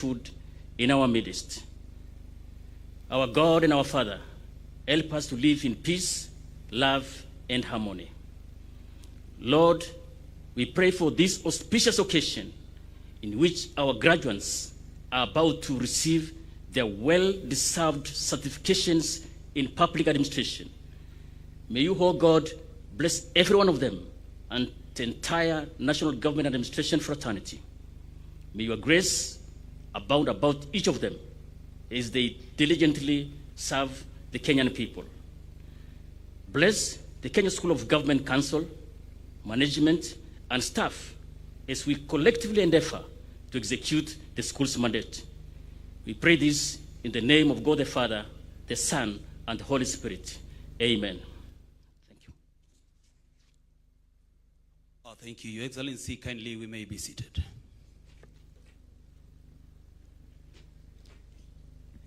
food in our midst. Our God and our Father, help us to live in peace, love, and harmony. Lord, we pray for this auspicious occasion in which our graduates are about to receive their well-deserved certifications in public administration. May you, oh God, bless every one of them and the entire national government administration fraternity. May your grace abound about each of them as they diligently serve the Kenyan people. Bless the Kenya School of Government Council, management, and staff as we collectively endeavor to execute the school's mandate. We pray this in the name of God the Father, the Son, and the Holy Spirit. Amen. Thank you. Thank you, Your Excellency. Kindly, we may be seated.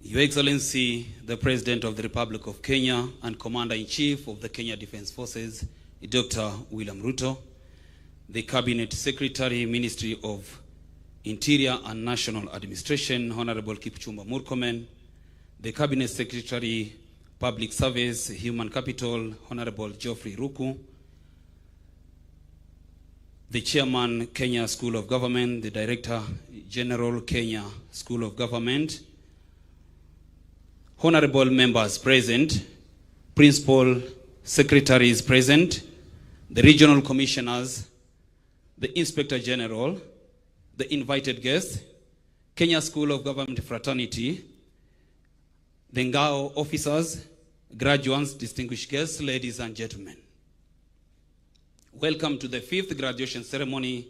Your Excellency, the President of the Republic of Kenya and Commander-in-Chief of the Kenya Defense Forces, Dr. William Ruto, the Cabinet Secretary, Ministry of Interior and National Administration, Honorable Kipchumba Murkomen, the Cabinet Secretary, Public Service, Human Capital, Honorable Geoffrey Ruku, the Chairman, Kenya School of Government, the Director General, Kenya School of Government, honorable members present, principal secretaries present, the regional commissioners, the Inspector General, the invited guests, Kenya School of Government fraternity, the Ngao officers, graduates, distinguished guests, ladies and gentlemen. Welcome to the 5th graduation ceremony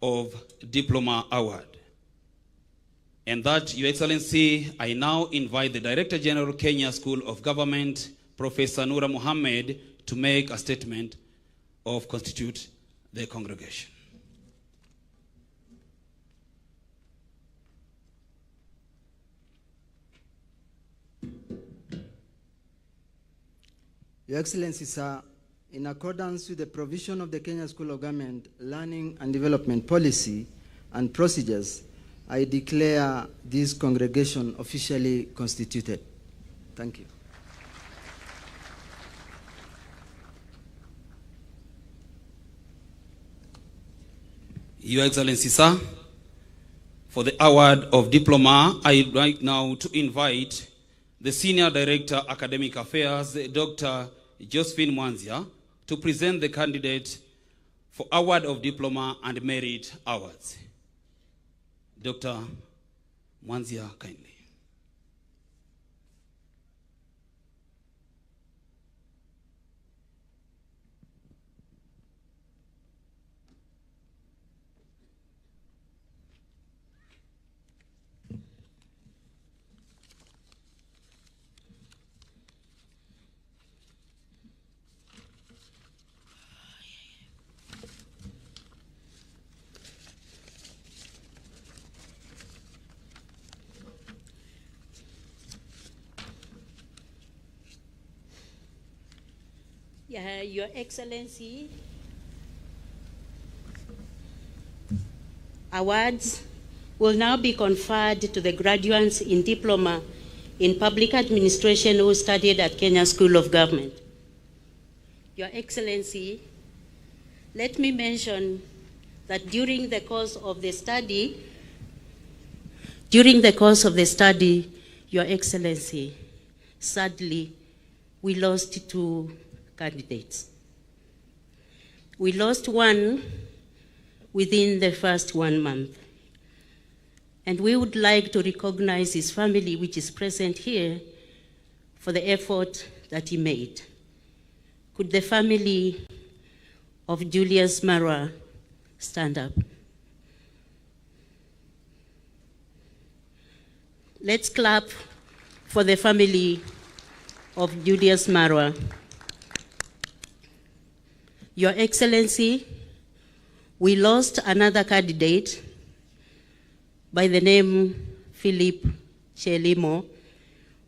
of Diploma Award. And that, Your Excellency, I now invite the Director General, Kenya School of Government, Professor Nura Mohammed, to make a statement of constitute the congregation. Your Excellency, sir, in accordance with the provision of the Kenya School of Government Learning and Development Policy and Procedures, I declare this congregation officially constituted. Thank you. Your Excellency, sir, for the award of diploma, I would like now to invite the Senior Director, Academic Affairs, Dr. Josephine Mwanzia, to present the candidate for award of diploma and merit awards. Dr. Mwanzia, kindly. Your Excellency, awards will now be conferred to the graduates in Diploma in Public Administration who studied at Kenya School of Government. Your Excellency, let me mention that during the course of the study, Your Excellency, sadly, we lost 2 candidates. We lost one within the first 1 month. And we would like to recognize his family, which is present here, for the effort that he made. Could the family of Julius Marwa stand up? Let's clap for the family of Julius Marwa. Your Excellency, we lost another candidate by the name Philip Chelimo,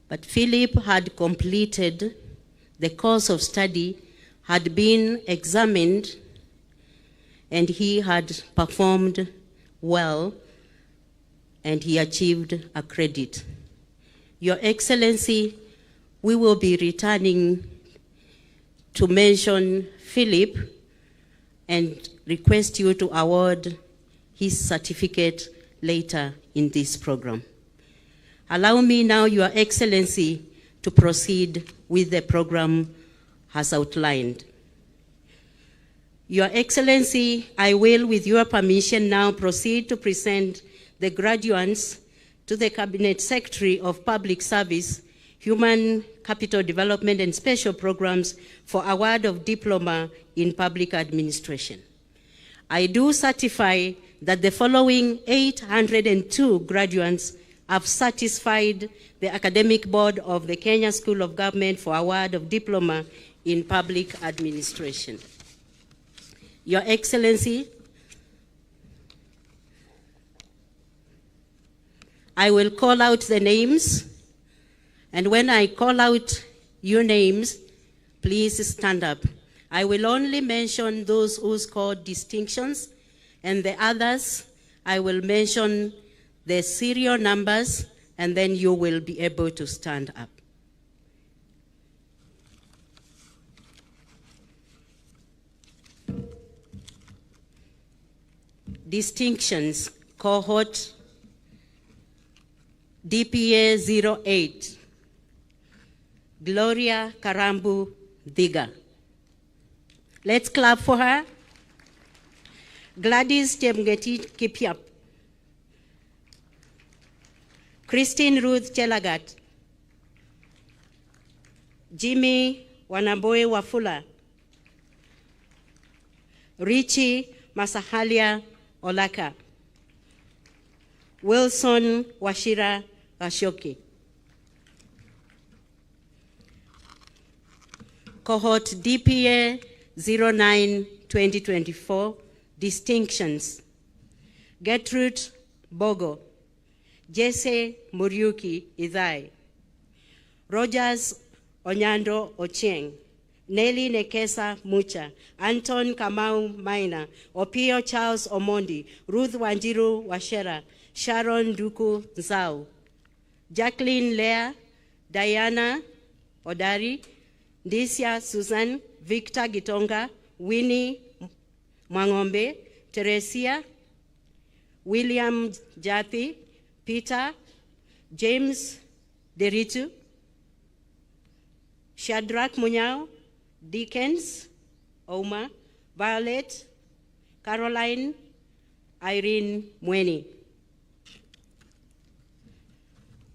but Philip had completed the course of study, had been examined, and he had performed well and he achieved a credit. Your Excellency, we will be returning to mention Philip and request you to award his certificate later in this program. Allow me now, Your Excellency, to proceed with the program as outlined. Your Excellency, I will, with your permission, now proceed to present the graduates to the Cabinet Secretary of Public Service, Human Capital Development and Special Programs for award of Diploma in Public Administration. I do certify that the following 802 graduates have satisfied the Academic Board of the Kenya School of Government for award of Diploma in Public Administration. Your Excellency, I will call out the names, and when I call out your names, please stand up. I will only mention those who scored distinctions, and the others, I will mention the serial numbers, and then you will be able to stand up. Distinctions, cohort DPA 08, Gloria Karambu Diga. Let's clap for her. Gladys Chemgeti Kipiap. Christine Ruth Chelagat. Jimmy Wanaboe Wafula. Richie Masahalia Olaka. Wilson Washira Gashoki. Cohort DPA 09 2024, distinctions. Gertrude Bogo. Jesse Muriuki Idai. Rogers Onyando Ochieng. Nelly Nekesa Mucha, Anton Kamau Maina, Opio Charles Omondi, Ruth Wanjiru Washera, Sharon Duku Nzau, Jacqueline Lea, Diana Odari, Disia Susan, Victor Gitonga, Winnie Mwangombe, Teresia, William Jati, Peter, James Deritu, Shadrach Munyao, Dickens, Oma, Violet, Caroline, Irene Mweni.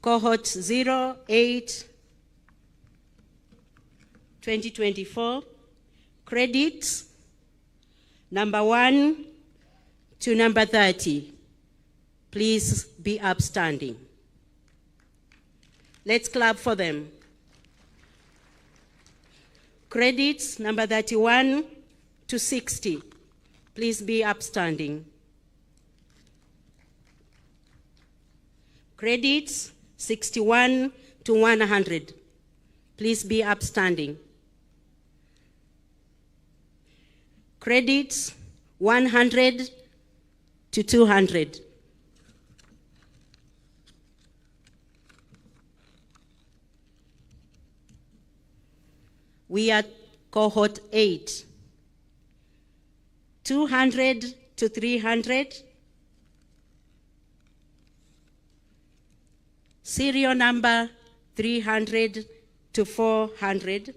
Cohort 08, 2024, credits number 1 to number 30. Please be upstanding. Let's clap for them. Credits number 31 to 60. Please be upstanding. Credits 61 to 100. Please be upstanding. Credits 100 to 200. We are cohort 8. 200 to 300. Serial number 300 to 400.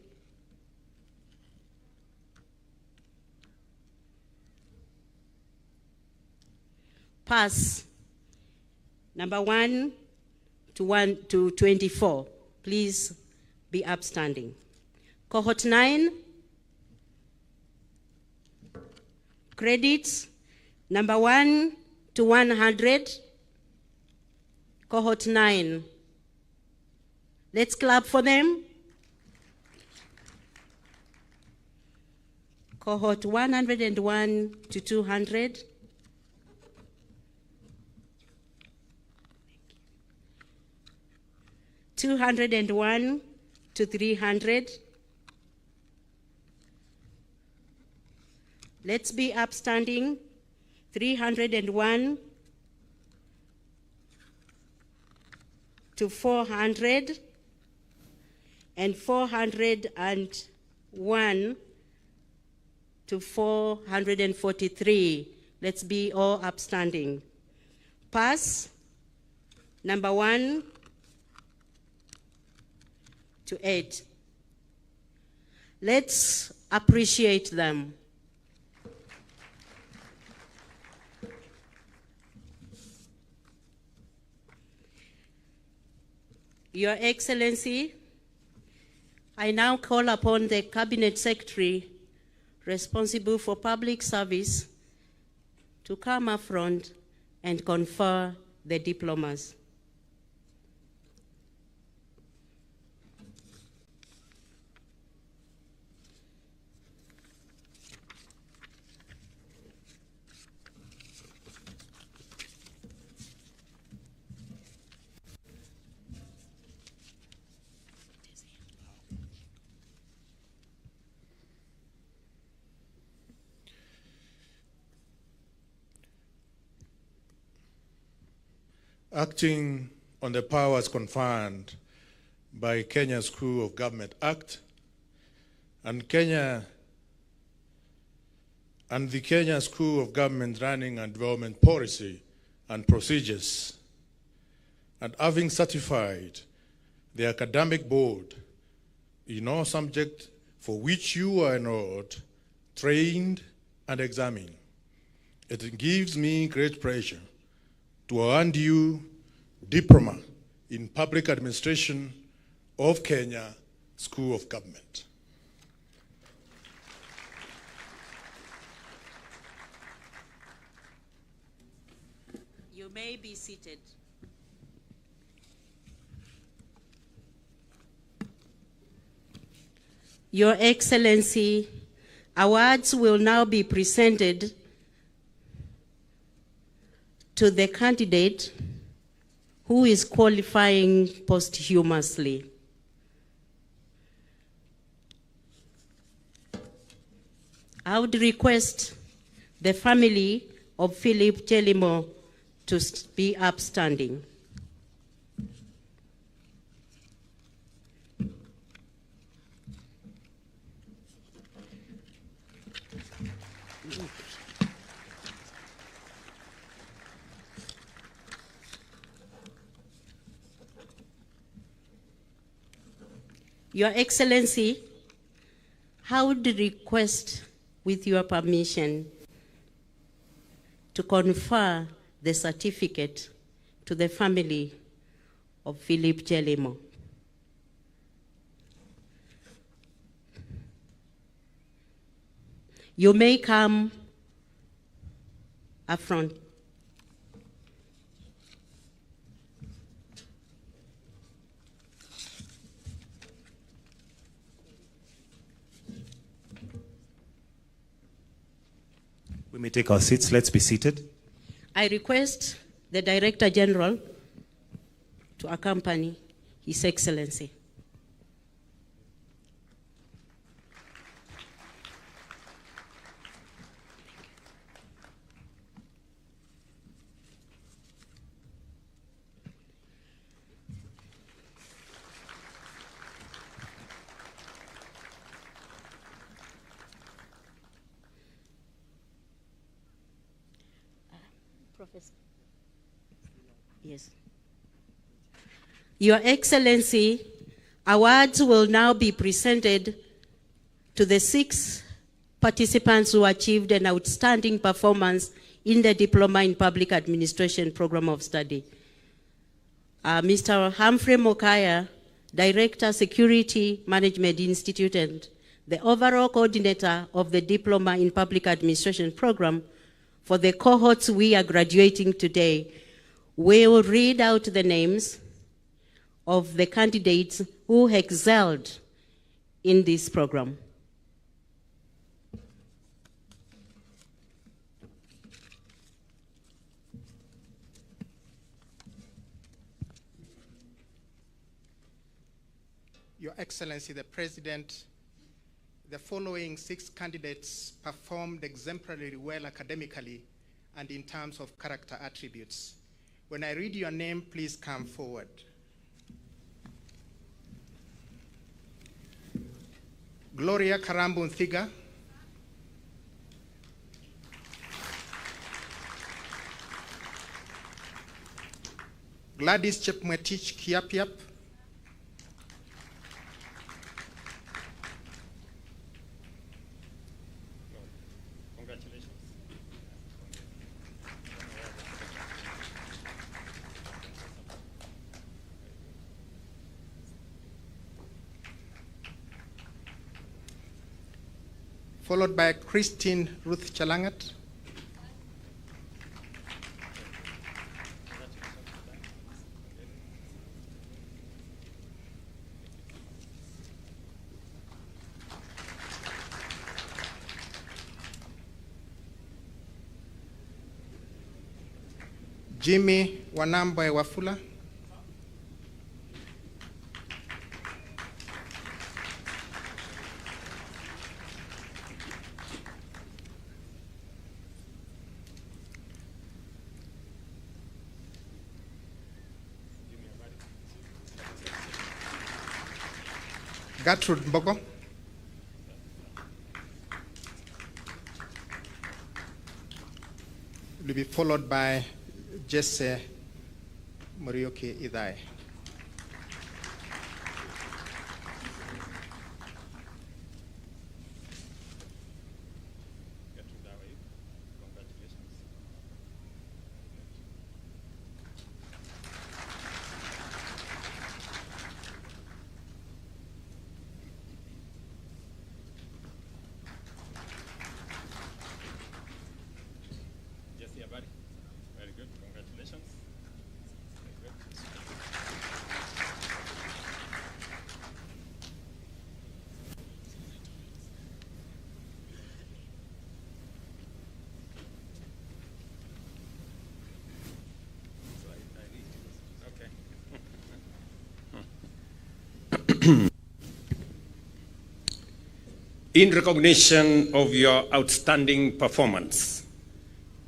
Pass number 1 to 24. Please be upstanding. Cohort 9, credits number 1 to 100. Cohort 9. Let's clap for them. Cohort 101 to 200. $201 to 300. Let's be upstanding. 301 to 400, and 401 to 443. Let's be all upstanding. Pass, number 1 to 8. Let's appreciate them. Your Excellency, I now call upon the Cabinet Secretary responsible for public service to come up front and confer the diplomas. Acting on the powers conferred by Kenya School of Government Act and the Kenya School of Government Running and Development Policy and Procedures, and having certified the academic board in all subjects for which you are enrolled, trained, and examined, it gives me great pleasure to hand you Diploma in Public Administration of Kenya School of Government. You may be seated. Your Excellency, awards will now be presented to the candidate who is qualifying posthumously. I would request the family of Philip Chelimo to be upstanding. Your Excellency, I would request, with your permission, to confer the certificate to the family of Philip Chelimo. You may come up front. We may take our seats. Let's be seated. I request the Director General to accompany His Excellency. Professor. Yes. Your Excellency, awards will now be presented to the 6 participants who achieved an outstanding performance in the Diploma in Public Administration Program of Study. Mr. Humphrey Mokaya, Director, Security Management Institute, and the overall coordinator of the Diploma in Public Administration Program for the cohorts we are graduating today, will read out the names of the candidates who excelled in this program. Your Excellency, the President, the following 6 candidates performed exemplarily well academically and in terms of character attributes. When I read your name, please come forward. Gloria Karambu Nthiga, Gladys Chepmwetich Kiapiap, followed by Christine Ruth Chalangat, Jimmy Wanambwe Wafula, Gertrude Mbogo, will be followed by Jesse Morioki Idai. Very good. Congratulations. Very good. In recognition of your outstanding performance,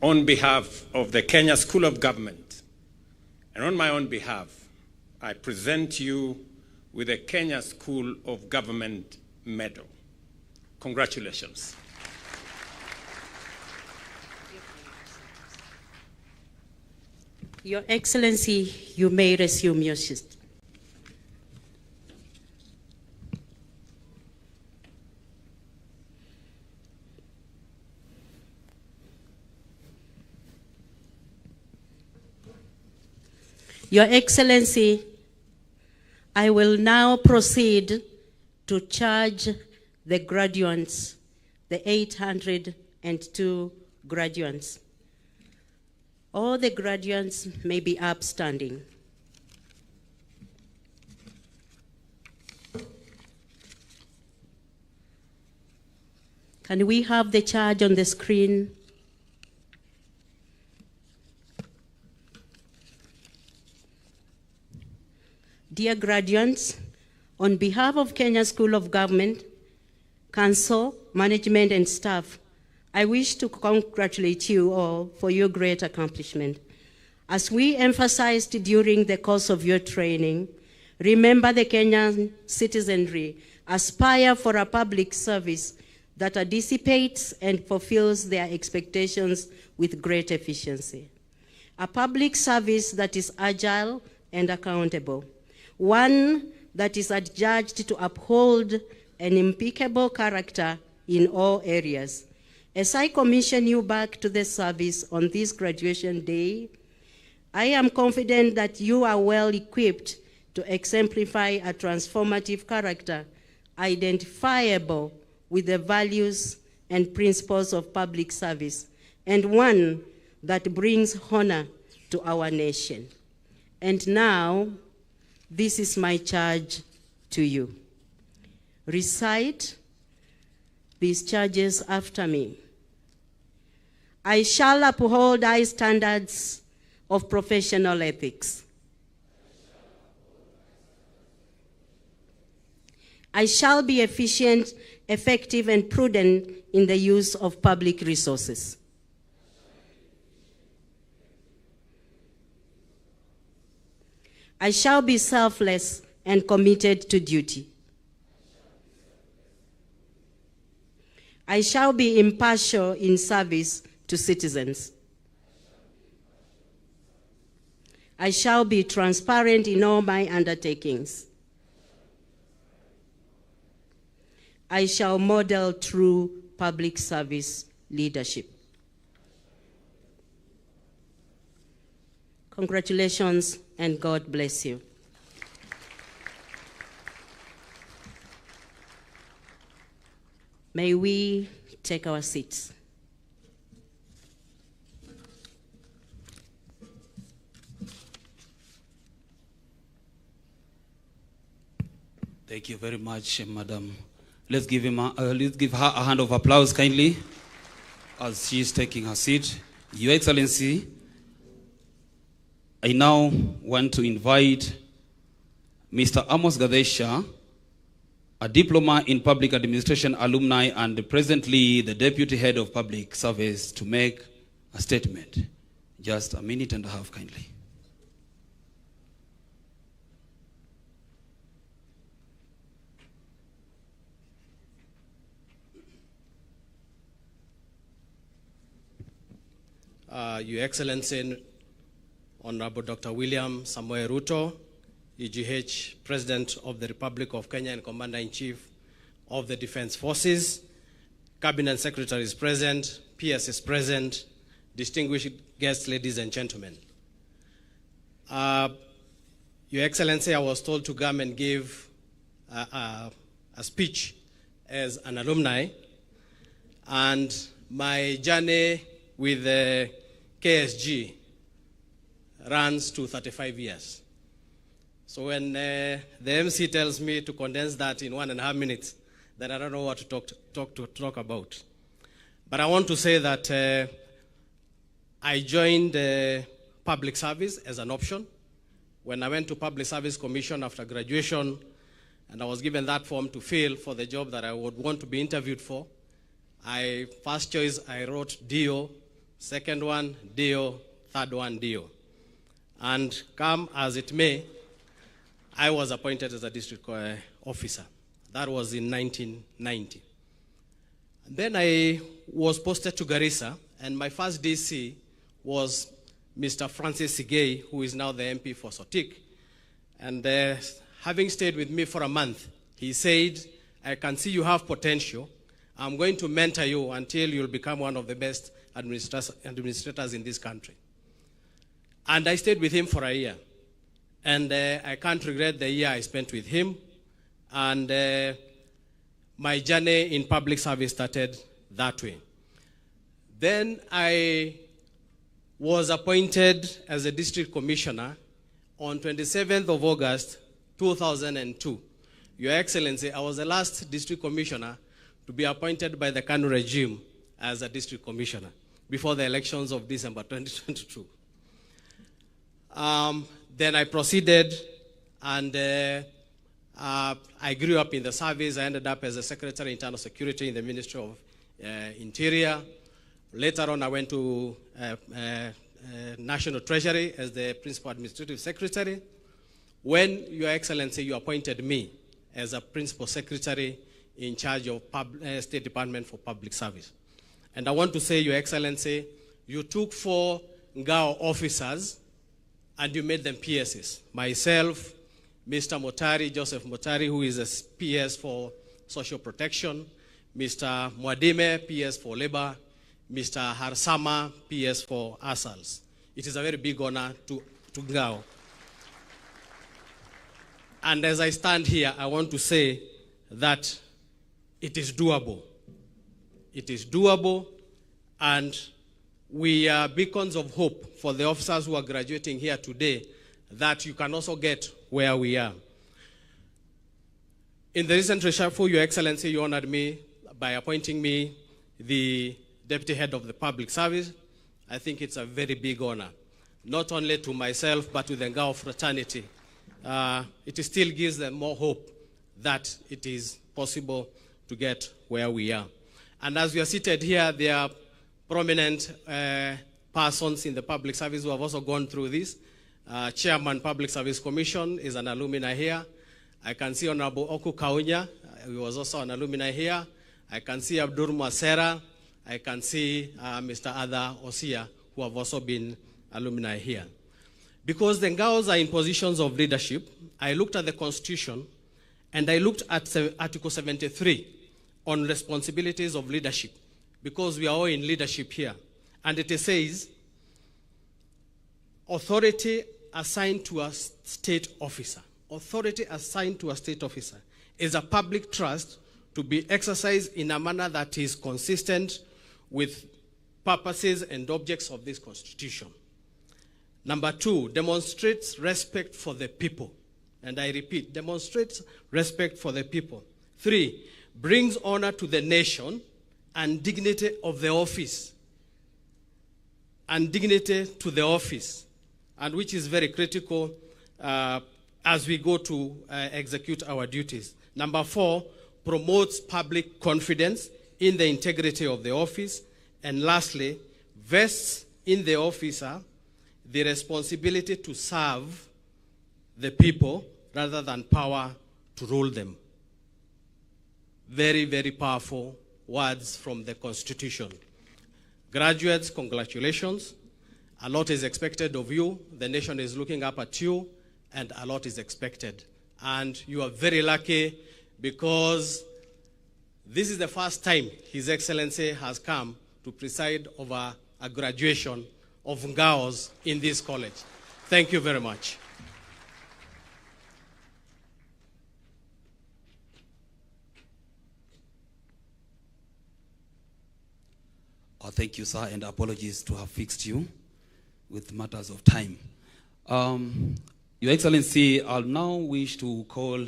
on behalf of the Kenya School of Government and on my own behalf, I present you with the Kenya School of Government Medal. Congratulations. Your Excellency, you may resume your seat. Your Excellency, I will now proceed to charge the graduates, the 802 graduates. All the graduates may be upstanding. Can we have the charge on the screen? Dear graduates, on behalf of Kenya School of Government, Council, management, and staff, I wish to congratulate you all for your great accomplishment. As we emphasized during the course of your training, remember the Kenyan citizenry aspire for a public service that anticipates and fulfills their expectations with great efficiency. A public service that is agile and accountable. One that is adjudged to uphold an impeccable character in all areas. As I commission you back to the service on this graduation day, I am confident that you are well equipped to exemplify a transformative character identifiable with the values and principles of public service, and one that brings honor to our nation. And now, this is my charge to you. Recite these charges after me. I shall uphold high standards of professional ethics. I shall be efficient, effective, and prudent in the use of public resources. I shall be selfless and committed to duty. I shall be impartial in service to citizens. I shall be transparent in all my undertakings. I shall model true public service leadership. Congratulations and God bless you. May we take our seats. Thank you very much, Madam. Let's give her a hand of applause kindly as she is taking her seat. Your Excellency, I now want to invite Mr. Amos Gadesha, a diploma in public administration alumni and presently the deputy head of public service, to make a statement. Just a minute and a half, kindly. Your Excellency, Honorable Dr. William Samoei Ruto, EGH, President of the Republic of Kenya and Commander-in-Chief of the Defense Forces, Cabinet Secretary is present, PS is present, distinguished guests, ladies and gentlemen. Your Excellency, I was told to come and give a speech as an alumni, and my journey with the KSG runs to 35 years. So when the MC tells me to condense that in 1.5 minutes, then I don't know what to talk about. But I want to say that I joined public service as an option. When I went to Public Service Commission after graduation, and I was given that form to fill for the job that I would want to be interviewed for, first choice, I wrote DO, second one, DO, third one, DO. And come as it may, I was appointed as a district officer. That was in 1990. And then I was posted to Garissa, and my first DC was Mr. Francis Sigei, who is now the MP for Sotik. And having stayed with me for a month, he said, I can see you have potential. I'm going to mentor you until you'll become one of the best administrators in this country. And I stayed with him for a year. And I can't regret the year I spent with him. And my journey in public service started that way. Then I was appointed as a district commissioner on 27th of August, 2002. Your Excellency, I was the last district commissioner to be appointed by the KANU regime as a district commissioner before the elections of December 2022. Then I proceeded, and I grew up in the service. I ended up as a Secretary of Internal Security in the Ministry of Interior. Later on, I went to National Treasury as the Principal Administrative Secretary. When, Your Excellency, you appointed me as a Principal Secretary in charge of State Department for Public Service. And I want to say, Your Excellency, you took 4 Ngao officers and you made them PSs. Myself, Mr. Motari, Joseph Motari, who is a PS for Social Protection, Mr. Mwadime, PS for Labor, Mr. Harsama, PS for ASALs. It is a very big honor to Ngao. And as I stand here, I want to say that it is doable. It is doable, and we are beacons of hope for the officers who are graduating here today, that you can also get where we are. In the recent reshuffle, Your Excellency, you honored me by appointing me the Deputy Head of the Public Service. I think it's a very big honor, not only to myself, but to the Ngao fraternity. It still gives them more hope that it is possible to get where we are. And as we are seated here, there are prominent persons in the public service who have also gone through this. Chairman Public Service Commission is an alumni here. I can see Honorable Oku Kaunya, he was also an alumni here. I can see Abdur Masera. I can see Mr. Ada Osia, who have also been alumni here. Because the Ngaos are in positions of leadership, I looked at the Constitution and I looked at Article 73 on responsibilities of leadership, because we are all in leadership here. And it says, authority assigned to a state officer. Authority assigned to a state officer is a public trust to be exercised in a manner that is consistent with purposes and objects of this Constitution. Number 2, demonstrates respect for the people. And I repeat, demonstrates respect for the people. 3, brings honor to the nation and dignity of the office. And dignity to the office, and which is very critical as we go to execute our duties. Number 4, promotes public confidence in the integrity of the office. And lastly, vests in the officer the responsibility to serve the people rather than power to rule them. Very, very powerful words from the Constitution. Graduates, congratulations. A lot is expected of you. The nation is looking up at you, and a lot is expected. And you are very lucky, because this is the first time His Excellency has come to preside over a graduation of Ngaos in this college. Thank you very much. Thank you, sir, and apologies to have fixed you with matters of time. Your Excellency, I'll now wish to call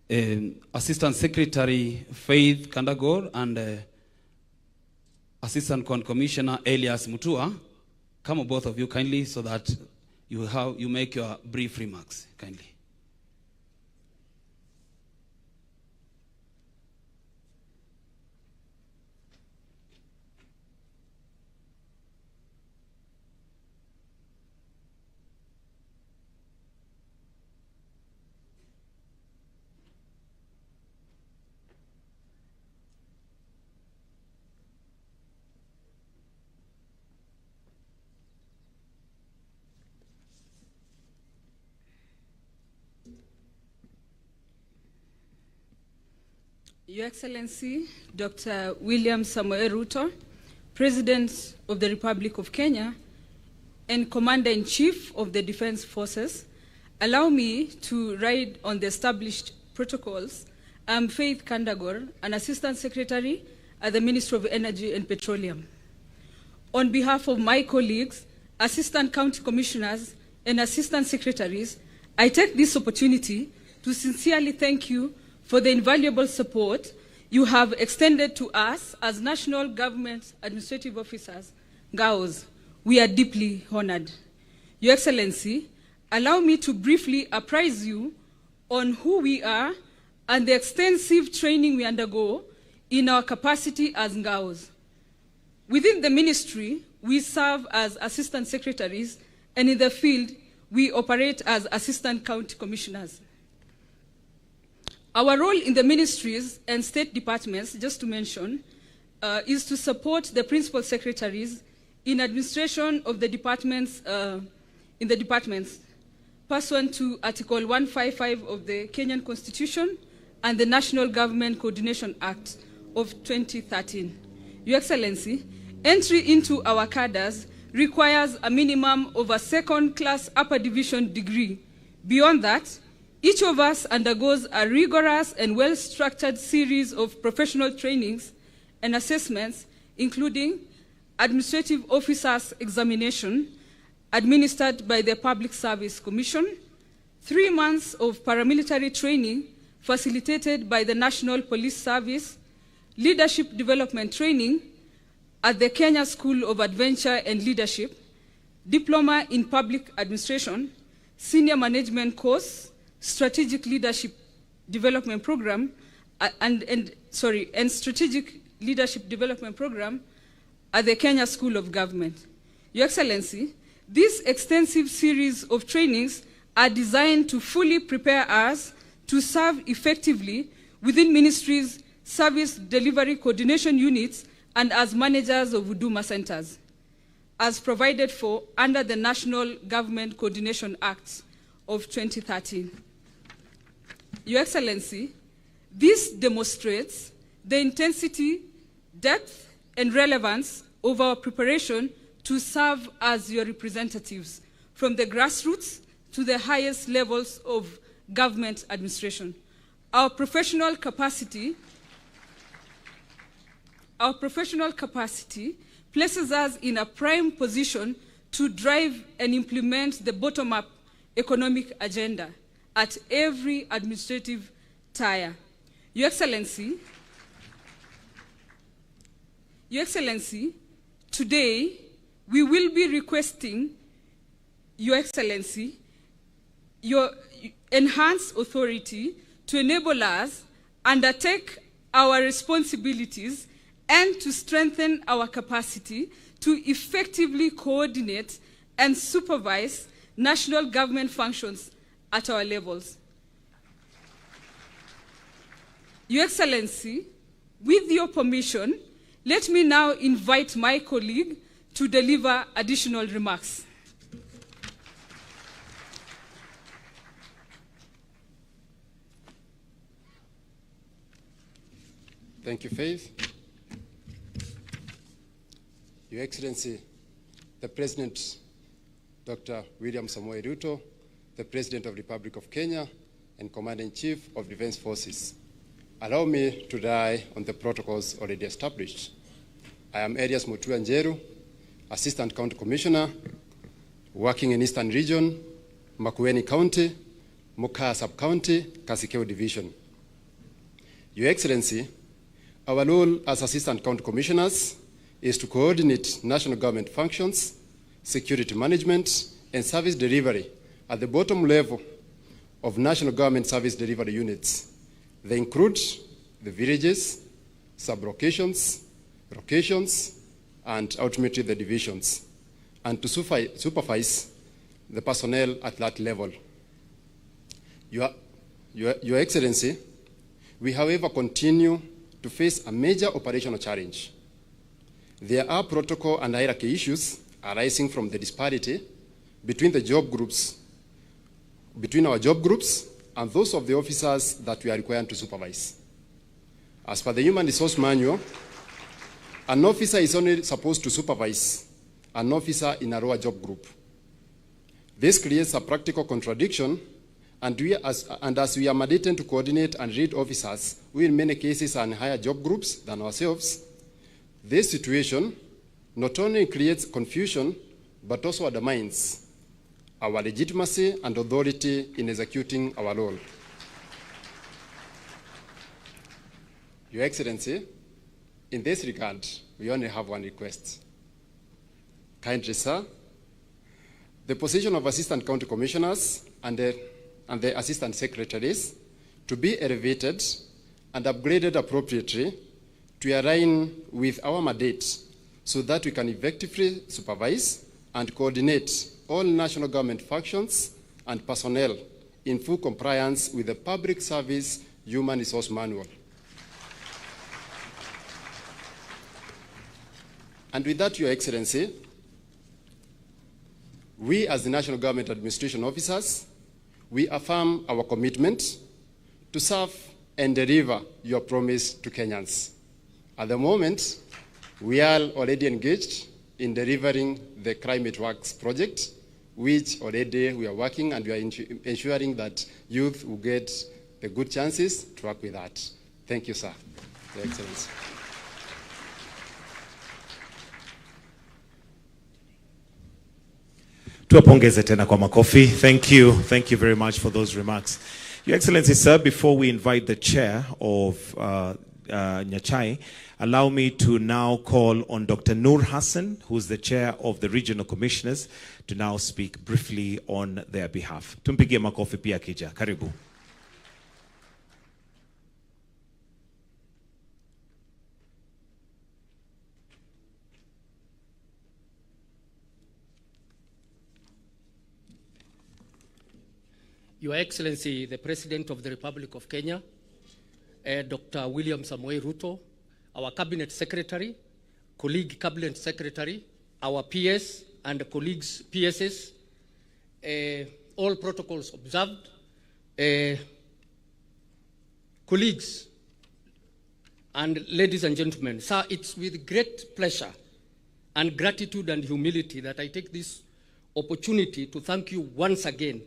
Assistant Secretary Faith Kandagor and Assistant Commissioner Elias Mutua. Come on, both of you kindly, so that you make your brief remarks kindly. Your Excellency, Dr. William Samoei Ruto, President of the Republic of Kenya and Commander-in-Chief of the Defense Forces, allow me to ride on the established protocols. I'm Faith Kandagor, an Assistant Secretary at the Ministry of Energy and Petroleum. On behalf of my colleagues, Assistant County Commissioners and Assistant Secretaries, I take this opportunity to sincerely thank you for the invaluable support you have extended to us as National Government Administrative Officers, Ngaos. We are deeply honored. Your Excellency, allow me to briefly apprise you on who we are and the extensive training we undergo in our capacity as Ngaos. Within the ministry, we serve as Assistant Secretaries, and in the field, we operate as Assistant County Commissioners. Our role in the ministries and state departments, just to mention, is to support the principal secretaries in administration of the departments, pursuant to Article 155 of the Kenyan Constitution and the National Government Coordination Act of 2013. Your Excellency, entry into our cadres requires a minimum of a second-class upper division degree. Beyond that, each of us undergoes a rigorous and well-structured series of professional trainings and assessments, including Administrative Officers Examination, administered by the Public Service Commission, 3 months of paramilitary training facilitated by the National Police Service, leadership development training at the Kenya School of Adventure and Leadership, diploma in public administration, senior management course, strategic leadership development program, and strategic leadership development program at the Kenya School of Government. Your Excellency, this extensive series of trainings are designed to fully prepare us to serve effectively within ministries, service delivery coordination units, and as managers of Huduma centers, as provided for under the National Government Coordination Act of 2013. Your Excellency, this demonstrates the intensity, depth, and relevance of our preparation to serve as your representatives from the grassroots to the highest levels of government administration. Our professional capacity places us in a prime position to drive and implement the bottom-up economic agenda at every administrative tier. Your Excellency, today we will be requesting, Your Excellency, your enhanced authority to enable us undertake our responsibilities and to strengthen our capacity to effectively coordinate and supervise national government functions at our levels. Your Excellency, with your permission, let me now invite my colleague to deliver additional remarks. Thank you, Faith. Your Excellency, the President, Dr. William Samoei Ruto, the President of the Republic of Kenya and Commander-in-Chief of Defense Forces. Allow me to rely on the protocols already established. I am Elias Mutua Njeru, Assistant County Commissioner, working in Eastern Region, Makueni County, Mukaa Sub-County, Kasikeo Division. Your Excellency, our role as Assistant County Commissioners is to coordinate national government functions, security management, and service delivery at the bottom level of national government service delivery units. They include the villages, sub-locations, locations, and ultimately the divisions, and to supervise the personnel at that level. Your Excellency, we however continue to face a major operational challenge. There are protocol and hierarchy issues arising from the disparity between our job groups and those of the officers that we are required to supervise. As per the Human Resource Manual, an officer is only supposed to supervise an officer in a lower job group. This creates a practical contradiction, and as we are mandated to coordinate and lead officers who in many cases are in higher job groups than ourselves, this situation not only creates confusion, but also undermines our legitimacy and authority in executing our role. Your Excellency, in this regard, we only have one request. Kindly, sir, the position of Assistant County Commissioners and the Assistant Secretaries to be elevated and upgraded appropriately to align with our mandate so that we can effectively supervise and coordinate all national government functions and personnel in full compliance with the Public Service Human Resource Manual. And with that, Your Excellency, we as the National Government Administration Officers, we affirm our commitment to serve and deliver your promise to Kenyans. At the moment, we are already engaged in delivering the Climate Works project, which already we are working and we are ensuring that youth will get the good chances to work with that. Thank you, sir. Your Excellency. Tuwapongeze tena kwa makofi. Thank you very much for those remarks. Your Excellency, sir, before we invite the chair of Nyachai, allow me to now call on Dr. Noor Hassan, who's the chair of the Regional Commissioners, to now speak briefly on their behalf. Tumpigie makofi pia kija. Karibu. Your Excellency, the President of the Republic of Kenya, Dr. William Samoei Ruto, our Cabinet Secretary, colleague Cabinet Secretary, our PS and colleagues PSS, all protocols observed, colleagues and ladies and gentlemen. Sir, it's with great pleasure and gratitude and humility that I take this opportunity to thank you once again,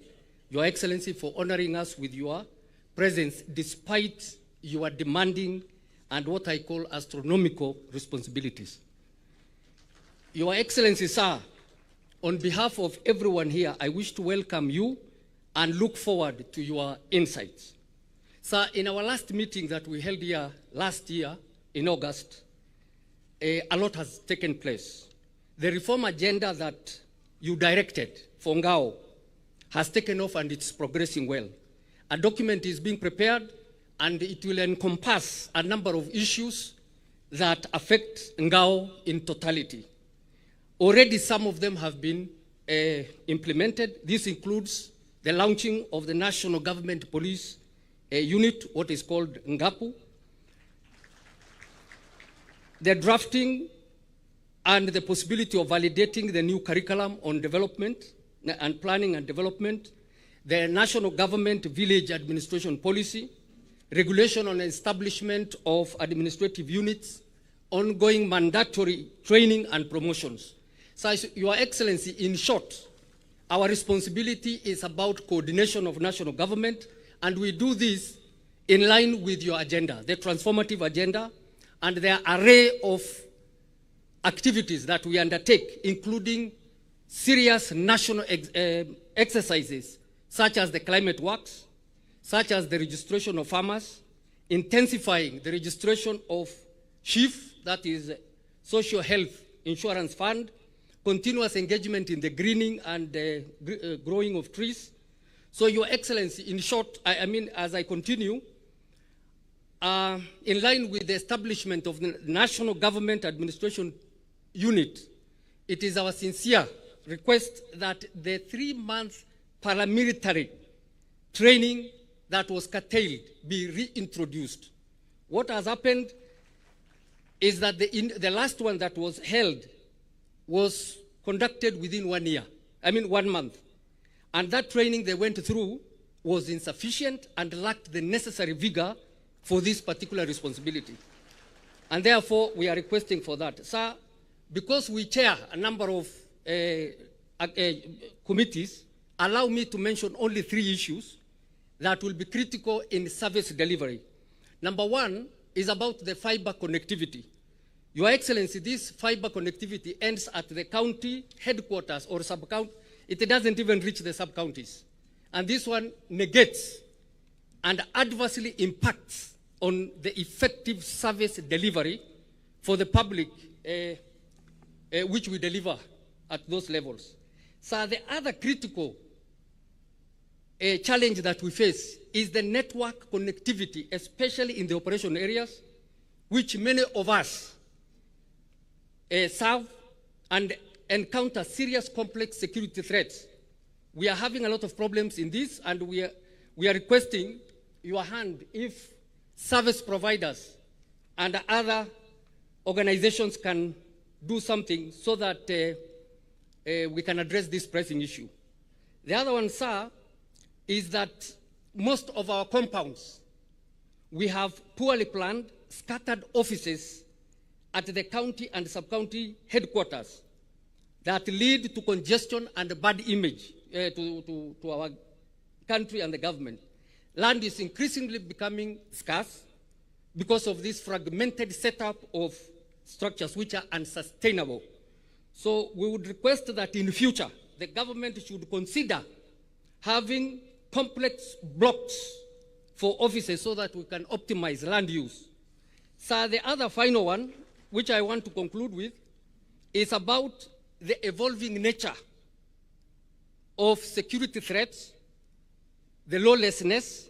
Your Excellency, for honoring us with your presence despite your demanding and what I call astronomical responsibilities. Your Excellency, sir, on behalf of everyone here, I wish to welcome you and look forward to your insights. Sir, in our last meeting that we held here last year in August, a lot has taken place. The reform agenda that you directed for Ngao has taken off and it's progressing well. A document is being prepared and it will encompass a number of issues that affect Ngao in totality. Already some of them have been implemented. This includes the launching of the National Government Police Unit, what is called Ngapu, the drafting and the possibility of validating the new curriculum on development and planning and development, the National Government Village Administration Policy, regulation on establishment of administrative units, ongoing mandatory training and promotions. So, Your Excellency, in short, our responsibility is about coordination of national government, and we do this in line with your agenda, the transformative agenda, and the array of activities that we undertake, including serious national exercises, such as the climate works, such as the registration of farmers, intensifying the registration of SHIF, that is Social Health Insurance Fund, continuous engagement in the greening and growing of trees. So, Your Excellency, in short, I mean, as I continue, in line with the establishment of the National Government Administration Unit, it is our sincere request that the 3-month paramilitary training that was curtailed be reintroduced. What has happened is that the last one that was held was conducted within 1 month. And that training they went through was insufficient and lacked the necessary vigor for this particular responsibility. And therefore, we are requesting for that. Sir, because we chair a number of committees, allow me to mention only 3 issues that will be critical in service delivery. Number 1 is about the fiber connectivity. Your Excellency, this fiber connectivity ends at the county headquarters or sub-county. It doesn't even reach the sub-counties. And this one negates and adversely impacts on the effective service delivery for the public, which we deliver at those levels. So the other critical challenge that we face is the network connectivity, especially in the operation areas, which many of us serve and encounter serious complex security threats. We are having a lot of problems in this, and we are requesting your hand if service providers and other organizations can do something so that we can address this pressing issue. The other one, sir, is that most of our compounds, we have poorly planned, scattered offices at the county and sub-county headquarters that lead to congestion and a bad image to our country and the government. Land is increasingly becoming scarce because of this fragmented setup of structures which are unsustainable. So we would request that in future, the government should consider having complex blocks for offices so that we can optimize land use. So the other final one, which I want to conclude with, is about the evolving nature of security threats, the lawlessness,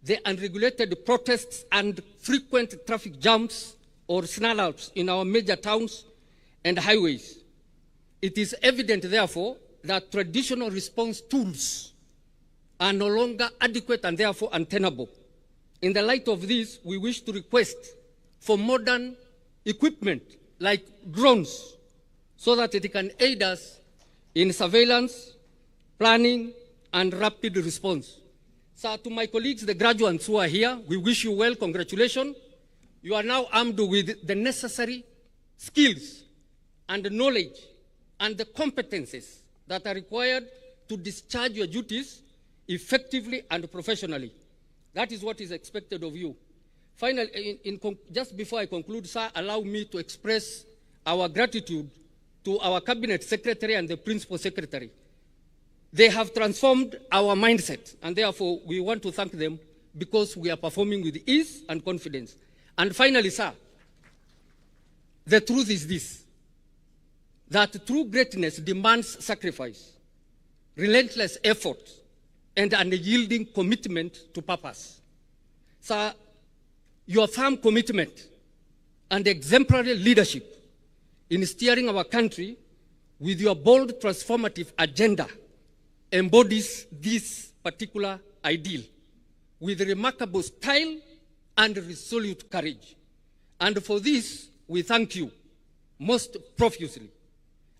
the unregulated protests and frequent traffic jams or snarl-outs in our major towns and highways. It is evident, therefore, that traditional response tools are no longer adequate and therefore untenable. In the light of this, we wish to request for modern equipment like drones so that it can aid us in surveillance, planning, and rapid response. So to my colleagues, the graduates who are here, we wish you well, congratulations. You are now armed with the necessary skills and the knowledge and the competences that are required to discharge your duties effectively and professionally. That is what is expected of you. Finally, just before I conclude, sir, allow me to express our gratitude to our Cabinet Secretary and the Principal Secretary. They have transformed our mindset, and therefore we want to thank them because we are performing with ease and confidence. And finally, sir, the truth is this, that true greatness demands sacrifice, relentless effort, and unyielding commitment to purpose. Sir, your firm commitment and exemplary leadership in steering our country with your bold transformative agenda embodies this particular ideal with remarkable style and resolute courage. And for this, we thank you most profusely.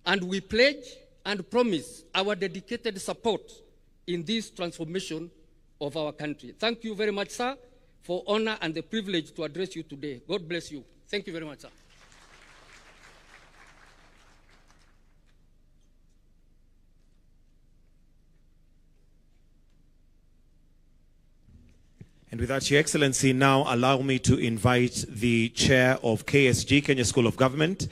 And we pledge and promise our dedicated support in this transformation of our country. Thank you very much, sir, for honor and the privilege to address you today. God bless you. Thank you very much, sir. And with that, Your Excellency, now allow me to invite the Chair of KSG, Kenya School of Government,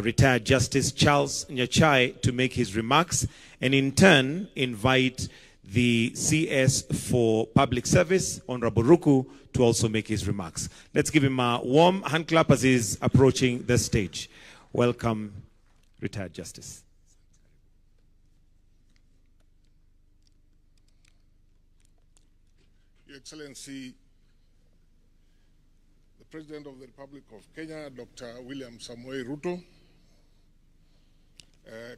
retired Justice Charles Nyachai, to make his remarks, and in turn invite the CS for Public Service, Honorable Ruku, to also make his remarks. Let's give him a warm hand clap as he's approaching the stage. Welcome, retired Justice. Your Excellency, the President of the Republic of Kenya, Dr. William Samoei Ruto,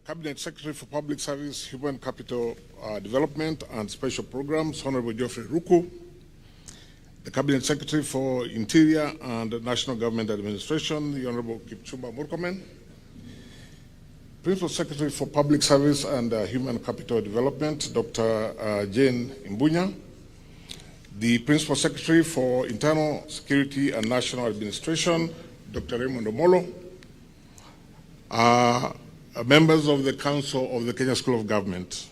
Cabinet Secretary for Public Service, Human Capital Development and Special Programs, Honorable Geoffrey Ruku, the Cabinet Secretary for Interior and National Government Administration, the Honorable Kipchumba Murkomen, Principal Secretary for Public Service and Human Capital Development, Dr. Jane Imbunya, the Principal Secretary for Internal Security and National Administration, Dr. Raymond Omolo, members of the Council of the Kenya School of Government,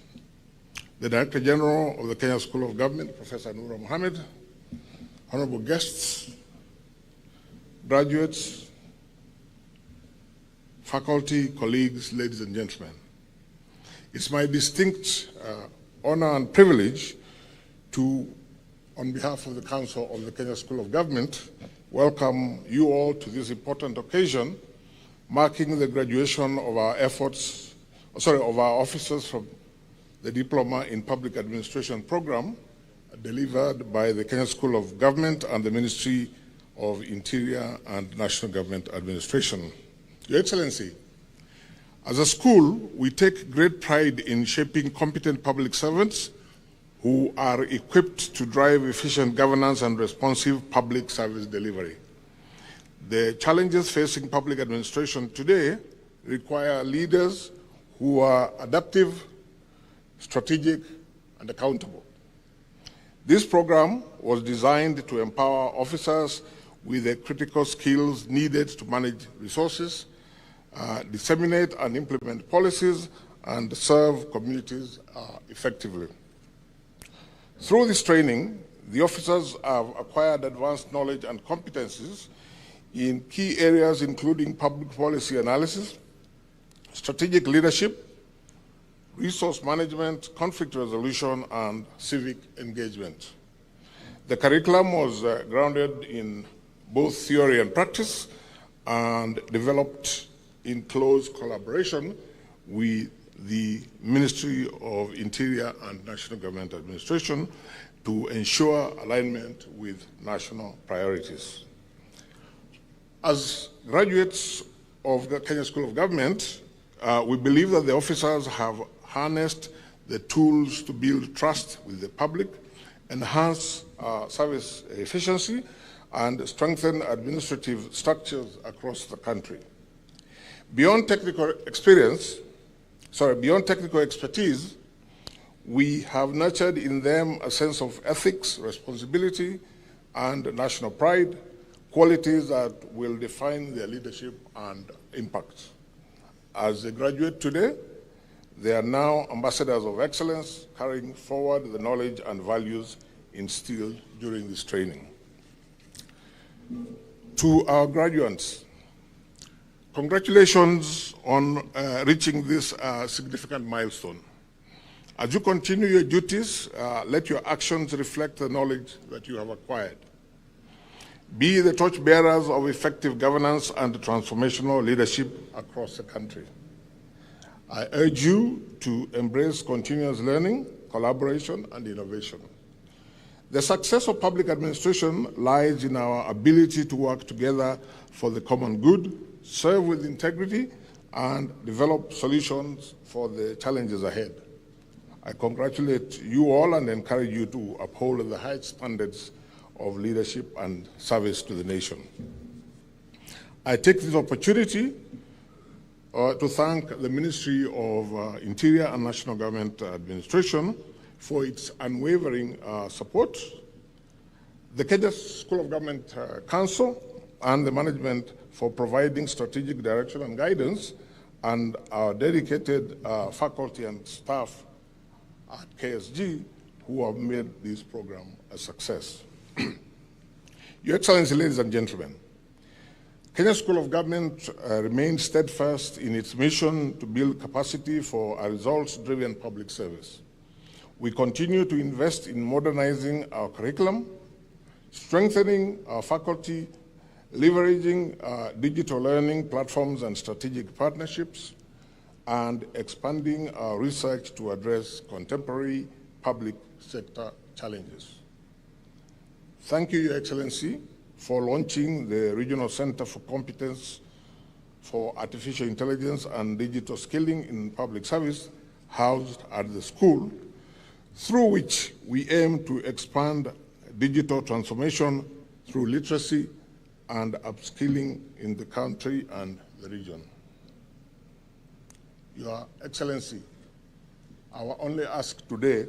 the Director General of the Kenya School of Government, Professor Nura Mohammed, honorable guests, graduates, faculty, colleagues, ladies and gentlemen. It's my distinct honor and privilege to, on behalf of the Council of the Kenya School of Government, welcome you all to this important occasion, marking the graduation of our officers from the Diploma in Public Administration program delivered by the Kenya School of Government and the Ministry of Interior and National Government Administration. Your Excellency, as a school, we take great pride in shaping competent public servants who are equipped to drive efficient governance and responsive public service delivery. The challenges facing public administration today require leaders who are adaptive, strategic, and accountable. This program was designed to empower officers with the critical skills needed to manage resources, disseminate and implement policies, and serve communities effectively. Through this training, the officers have acquired advanced knowledge and competencies in key areas including public policy analysis, strategic leadership, resource management, conflict resolution, and civic engagement. The curriculum was grounded in both theory and practice and developed in close collaboration with the Ministry of Interior and National Government Administration to ensure alignment with national priorities. As graduates of the Kenya School of Government, we believe that the officers have harnessed the tools to build trust with the public enhance service efficiency, and strengthen administrative structures across the country. Beyond technical expertise, we have nurtured in them a sense of ethics, responsibility, and national pride, qualities that will define their leadership and impact. As they graduate today, they are now ambassadors of excellence, carrying forward the knowledge and values instilled during this training. To our graduates, congratulations on reaching this significant milestone. As you continue your duties, let your actions reflect the knowledge that you have acquired. Be the torchbearers of effective governance and transformational leadership across the country. I urge you to embrace continuous learning, collaboration, and innovation. The success of public administration lies in our ability to work together for the common good, serve with integrity, and develop solutions for the challenges ahead. I congratulate you all and encourage you to uphold the high standards of leadership and service to the nation. I take this opportunity to thank the Ministry of Interior and National Government Administration for its unwavering support, the Kenya School of Government Council and the management for providing strategic direction and guidance, and our dedicated faculty and staff at KSG who have made this program a success. Your Excellency, ladies and gentlemen, Kenya School of Government remains steadfast in its mission to build capacity for a results-driven public service. We continue to invest in modernizing our curriculum, strengthening our faculty, leveraging digital learning platforms and strategic partnerships, and expanding our research to address contemporary public sector challenges. Thank you, Your Excellency, for launching the Regional Center for Competence for Artificial Intelligence and Digital Skilling in Public Service, housed at the school, through which we aim to expand digital transformation through literacy and upskilling in the country and the region. Your Excellency, our only ask today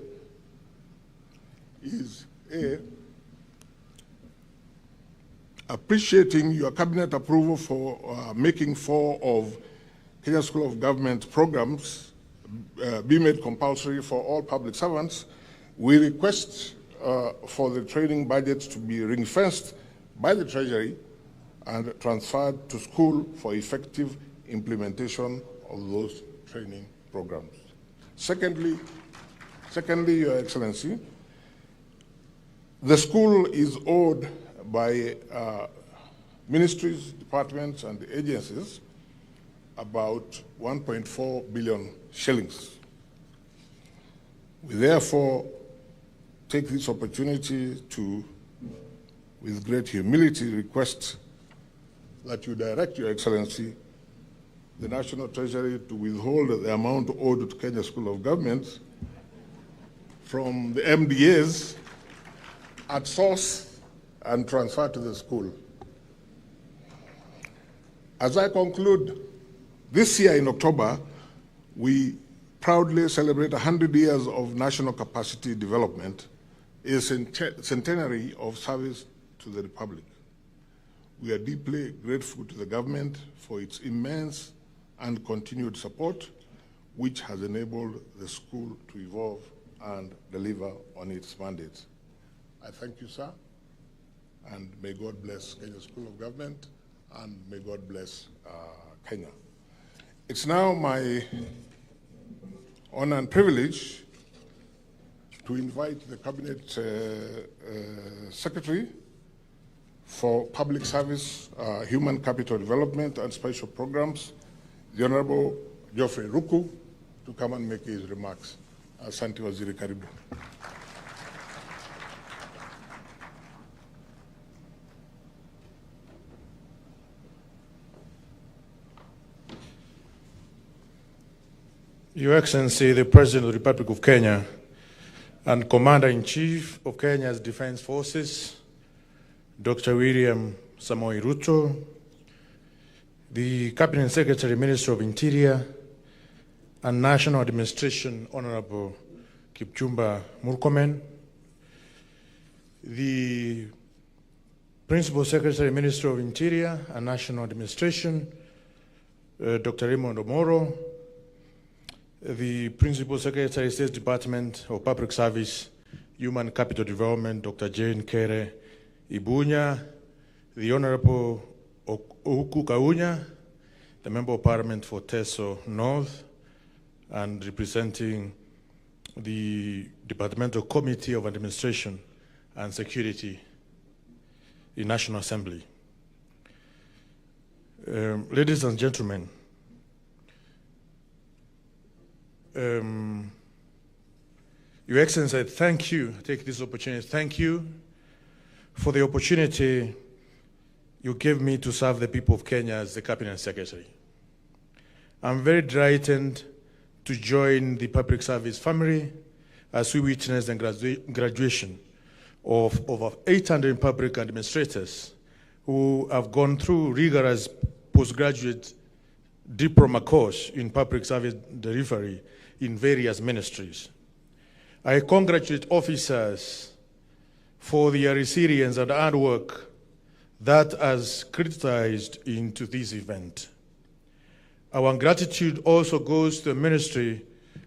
is appreciating your cabinet approval for making 4 of Kenya School of Government programs be made compulsory for all public servants. We request for the training budget to be ring-fenced by the Treasury and transferred to school for effective implementation of those training programs. Secondly, Your Excellency, the school is owed by ministries, departments, and agencies about 1.4 billion shillings. We therefore take this opportunity to, with great humility, request that you direct, Your Excellency, the National Treasury to withhold the amount owed to Kenya School of Government from the MDAs at source and transfer to the school. As I conclude, this year in October, we proudly celebrate 100 years of national capacity development, a centenary of service to the Republic. We are deeply grateful to the government for its immense and continued support, which has enabled the school to evolve and deliver on its mandate. I thank you, sir, and may God bless Kenya School of Government, and may God bless Kenya. It's now my honor and privilege to invite the Cabinet Secretary for Public Service, Human Capital Development and Special Programs, the Honorable Geoffrey Ruku, to come and make his remarks. Asante Waziri, karibu. Your Excellency, the President of the Republic of Kenya, and Commander-in-Chief of Kenya's Defense Forces, Dr. William Samoei Ruto, the Cabinet Secretary, Minister of Interior and National Administration, Honorable Kipchumba Murkomen, the Principal Secretary, Minister of Interior and National Administration, Dr. Raymond Omoro, the Principal Secretary, State Department of Public Service, Human Capital Development, Dr. Jane Kere Ibunya, the Honorable Ouku Kaunya, the Member of Parliament for Teso North, and representing the Departmental Committee of Administration and Security in National Assembly. Ladies and gentlemen, Your Excellency, I thank you, I take this opportunity, thank you for the opportunity you gave me to serve the people of Kenya as the Cabinet Secretary. I'm very delighted to join the public service family as we witness the graduation of over 800 public administrators who have gone through rigorous postgraduate diploma course in public service delivery in various ministries. I congratulate officers for their resilience and hard work that has criticized into this event. Our gratitude also goes to the Ministry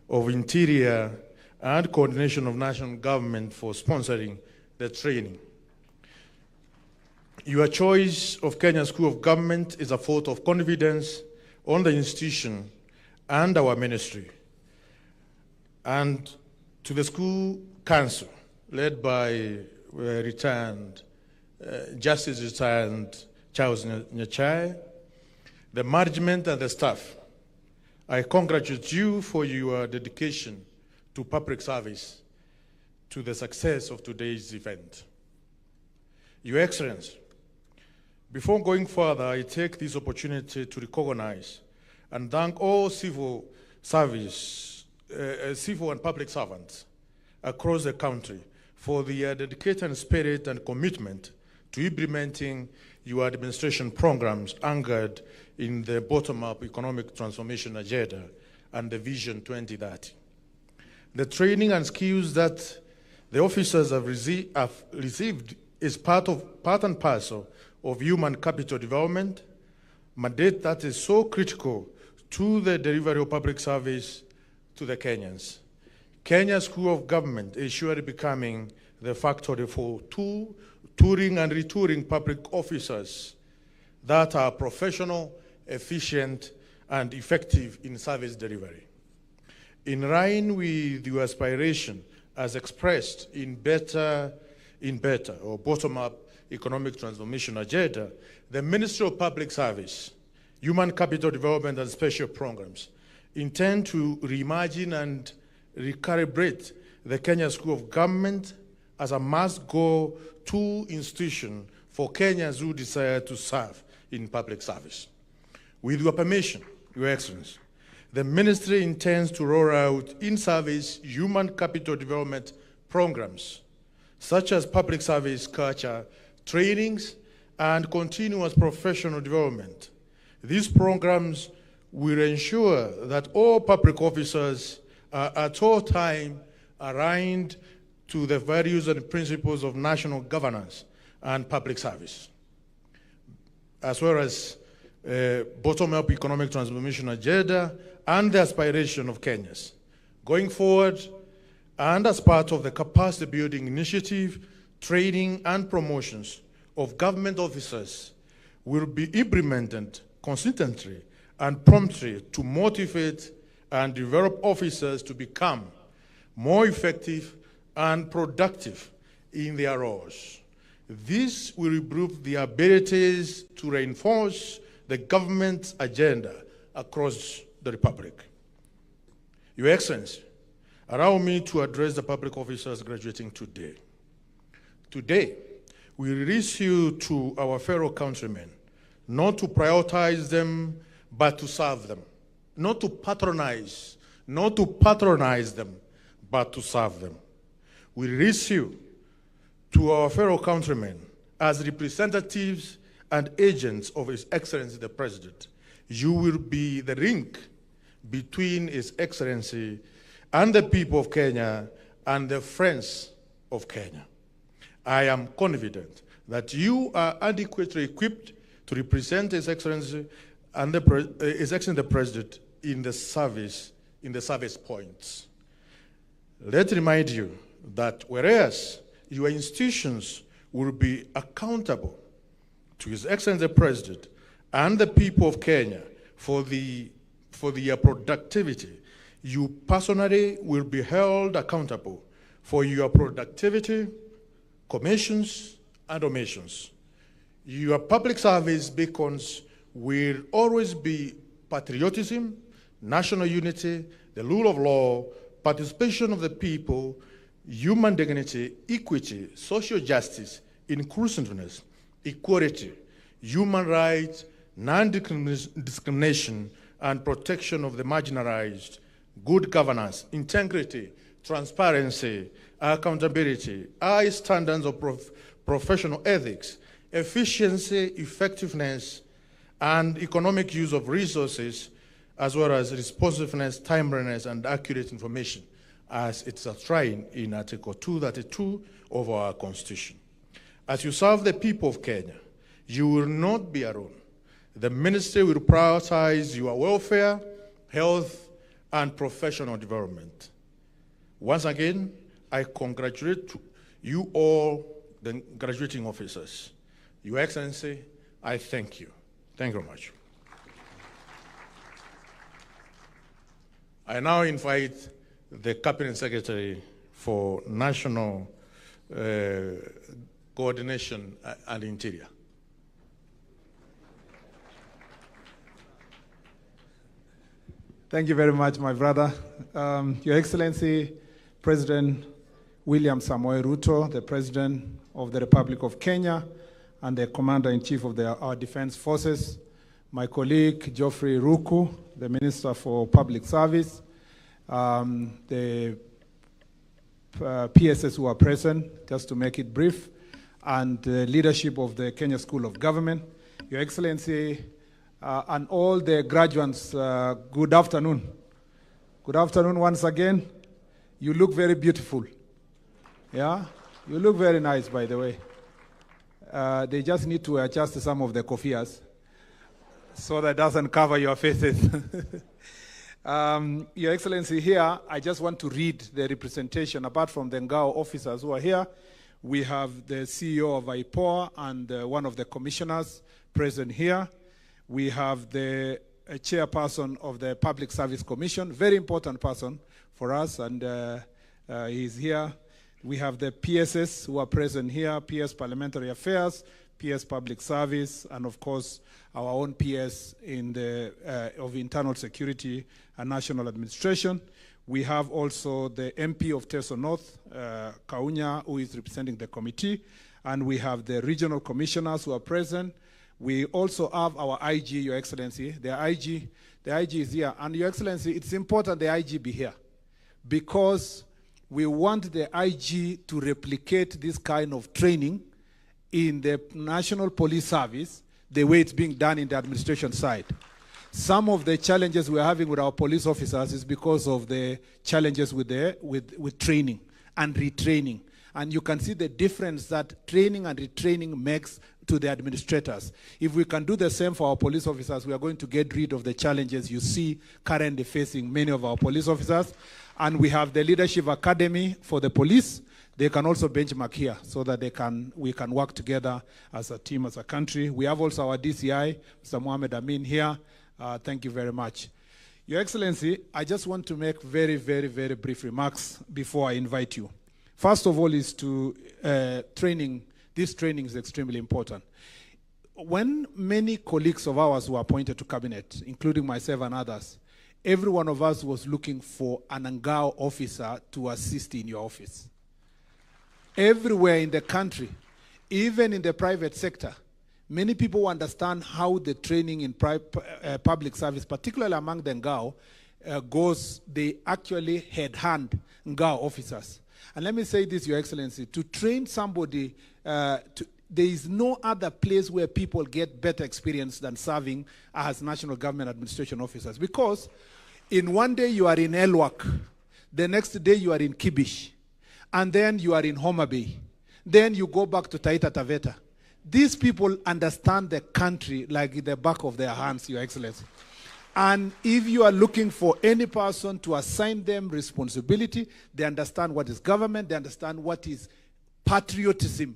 of Interior and Coordination of National Government for sponsoring the training. Your choice of Kenya School of Government is a vote of confidence on the institution and our ministry. And to the school council, led by Justice retired Charles Nyachai, the management and the staff, I congratulate you for your dedication to public service to the success of today's event. Your Excellency, before going further, I take this opportunity to recognize and thank all civil and public servants across the country for their dedicated spirit and commitment to implementing your administration programs anchored in the bottom-up economic transformation agenda and the Vision 2030. The training and skills that the officers have received is part and parcel of human capital development, mandate that is so critical to the delivery of public service to the Kenyans. Kenya School of Government is surely becoming the factory for touring and retouring public officers that are professional, efficient, and effective in service delivery. In line with your aspiration as expressed in better or bottom-up economic transformation agenda, the Ministry of Public Service, Human Capital Development and Special Programs intend to reimagine and recalibrate the Kenya School of Government as a must-go-to institution for Kenyans who desire to serve in public service. With your permission, Your Excellency, the Ministry intends to roll out in-service human capital development programs, such as public service culture, trainings, and continuous professional development. These programs will ensure that all public officers are at all times aligned to the values and principles of national governance and public service, as well as bottom-up economic transformation agenda and the aspiration of Kenyans. Going forward, and as part of the capacity building initiative, training and promotions of government officers will be implemented consistently and promptly to motivate and develop officers to become more effective and productive in their roles. This will improve their abilities to reinforce the government's agenda across the Republic. Your Excellency, allow me to address the public officers graduating today. Today, we release you to our fellow countrymen, not to prioritize them, but to serve them. Not to patronize them, but to serve them. we release you to our fellow countrymen as representatives and agents of His Excellency the President. You will be the link between His Excellency and the people of Kenya and the friends of Kenya. I am confident that you are adequately equipped to represent His Excellency and His Excellency the President in the service points. Let me remind you that whereas your institutions will be accountable to His Excellency the President and the people of Kenya for their productivity, you personally will be held accountable for your productivity, commissions, and omissions. Your public service beacons will always be patriotism, national unity, the rule of law, participation of the people, human dignity, equity, social justice, inclusiveness, equality, human rights, non-discrimination, and protection of the marginalized, good governance, integrity, transparency, accountability, high standards of professional ethics, efficiency, effectiveness, and economic use of resources, as well as responsiveness, timeliness, and accurate information, as it's enshrined in Article 232 of our Constitution. As you serve the people of Kenya, you will not be alone. The ministry will prioritize your welfare, health, and professional development. Once again, I congratulate you all, the graduating officers. Your Excellency, I thank you. Thank you very much. I now invite the Cabinet Secretary for National Coordination and Interior. Thank you very much, my brother. Your Excellency, President William Samoei Ruto, the President of the Republic of Kenya, and the Commander-in-Chief of our Defense Forces, my colleague Geoffrey Ruku, the Minister for Public Service, the PSS who are present, just to make it brief, and the leadership of the Kenya School of Government. Your Excellency, and all the graduates, good afternoon. Good afternoon once again. You look very beautiful. Yeah? You look very nice, by the way. They just need to adjust some of the kofias so that it doesn't cover your faces. Your Excellency, here, I just want to read the representation. Apart from the Ngao officers who are here, we have the CEO of IPOA and one of the commissioners present here. We have the chairperson of the Public Service Commission, very important person for us, and he's here. We have the PSS who are present here, PS Parliamentary Affairs, PS Public Service, and of course, our own PS in the, of Internal Security and National Administration. We have also the MP of Teso North, Kaunya, who is representing the committee, and we have the regional commissioners who are present. We also have our IG, Your Excellency. The IG is here. And Your Excellency, it's important the IG be here because we want the IG to replicate this kind of training in the National Police Service the way it's being done in the administration side. Some of the challenges we're having with our police officers is because of the challenges with training and retraining. And you can see the difference that training and retraining makes to the administrators. If we can do the same for our police officers, we are going to get rid of the challenges you see currently facing many of our police officers. And we have the Leadership Academy for the police. They can also benchmark here so that we can work together as a team, as a country. We have also our DCI, Mr. Mohamed Amin here. Thank you very much. Your Excellency, I just want to make very, very, very brief remarks before I invite you. First of all is to training. This training is extremely important. When many colleagues of ours were appointed to cabinet, including myself and others, every one of us was looking for an Ngao officer to assist in your office. Everywhere in the country, even in the private sector, many people understand how the training in public service, particularly among the Ngao, goes. They actually headhunt Ngao officers. And let me say this, Your Excellency, to train somebody, there is no other place where people get better experience than serving as national government administration officers. Because in one day you are in Elwak, the next day you are in Kibish, and then you are in Homa Bay. Then you go back to Taita Taveta. These people understand the country like the back of their hands, Your Excellency. And if you are looking for any person to assign them responsibility, they understand what is government, they understand what is patriotism.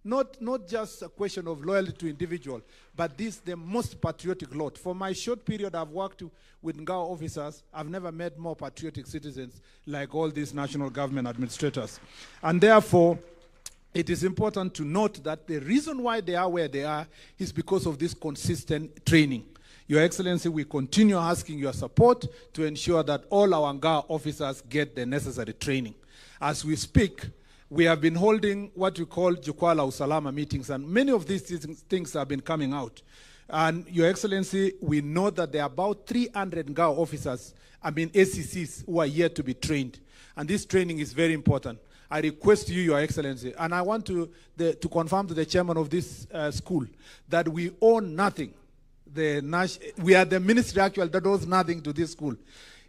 Not just a question of loyalty to individual, but this the most patriotic lot. For my short period I've worked with Ngao officers, I've never met more patriotic citizens like all these national government administrators. And therefore, it is important to note that the reason why they are where they are is because of this consistent training. Your Excellency, we continue asking your support to ensure that all our Ngao officers get the necessary training. As we speak, we have been holding what we call Jukwaa la Usalama meetings, and many of these things have been coming out. And Your Excellency, we know that there are about 300 Ngao officers, ACCs, who are yet to be trained. And this training is very important. I request you, Your Excellency, and I want to confirm to the chairman of this school that we own nothing. We are the ministry actually that owes nothing to this school.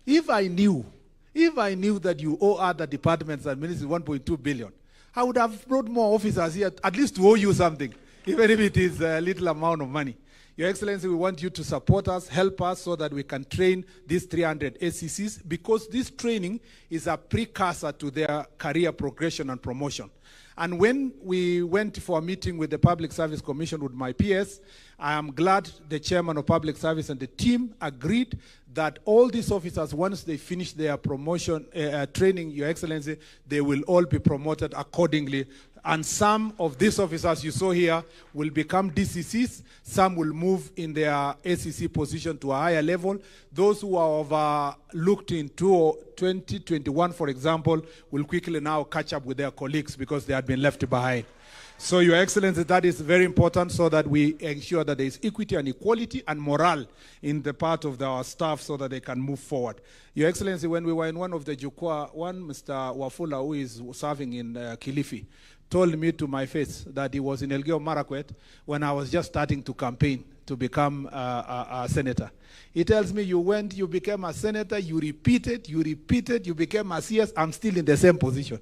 If I knew that you owe other departments and ministries 1.2 billion, I would have brought more officers here, at least to owe you something, even if it is a little amount of money. Your Excellency, we want you to support us, help us so that we can train these 300 ACCs, because this training is a precursor to their career progression and promotion. And when we went for a meeting with the Public Service Commission with my PS, I am glad the chairman of Public Service and the team agreed that all these officers, once they finish their promotion training, Your Excellency, they will all be promoted accordingly. And some of these officers you saw here will become DCCs. Some will move in their ACC position to a higher level. Those who are overlooked in 2021, for example, will quickly now catch up with their colleagues because they had been left behind. So, Your Excellency, that is very important so that we ensure that there is equity and equality and morale in the part of our staff so that they can move forward. Your Excellency, when we were in one of the Jukwaa, Mr. Wafula, who is serving in Kilifi, told me to my face that he was in Elgeyo Marakwet when I was just starting to campaign to become a senator. He tells me, you became a senator, you repeated, you became a CS, I'm still in the same position.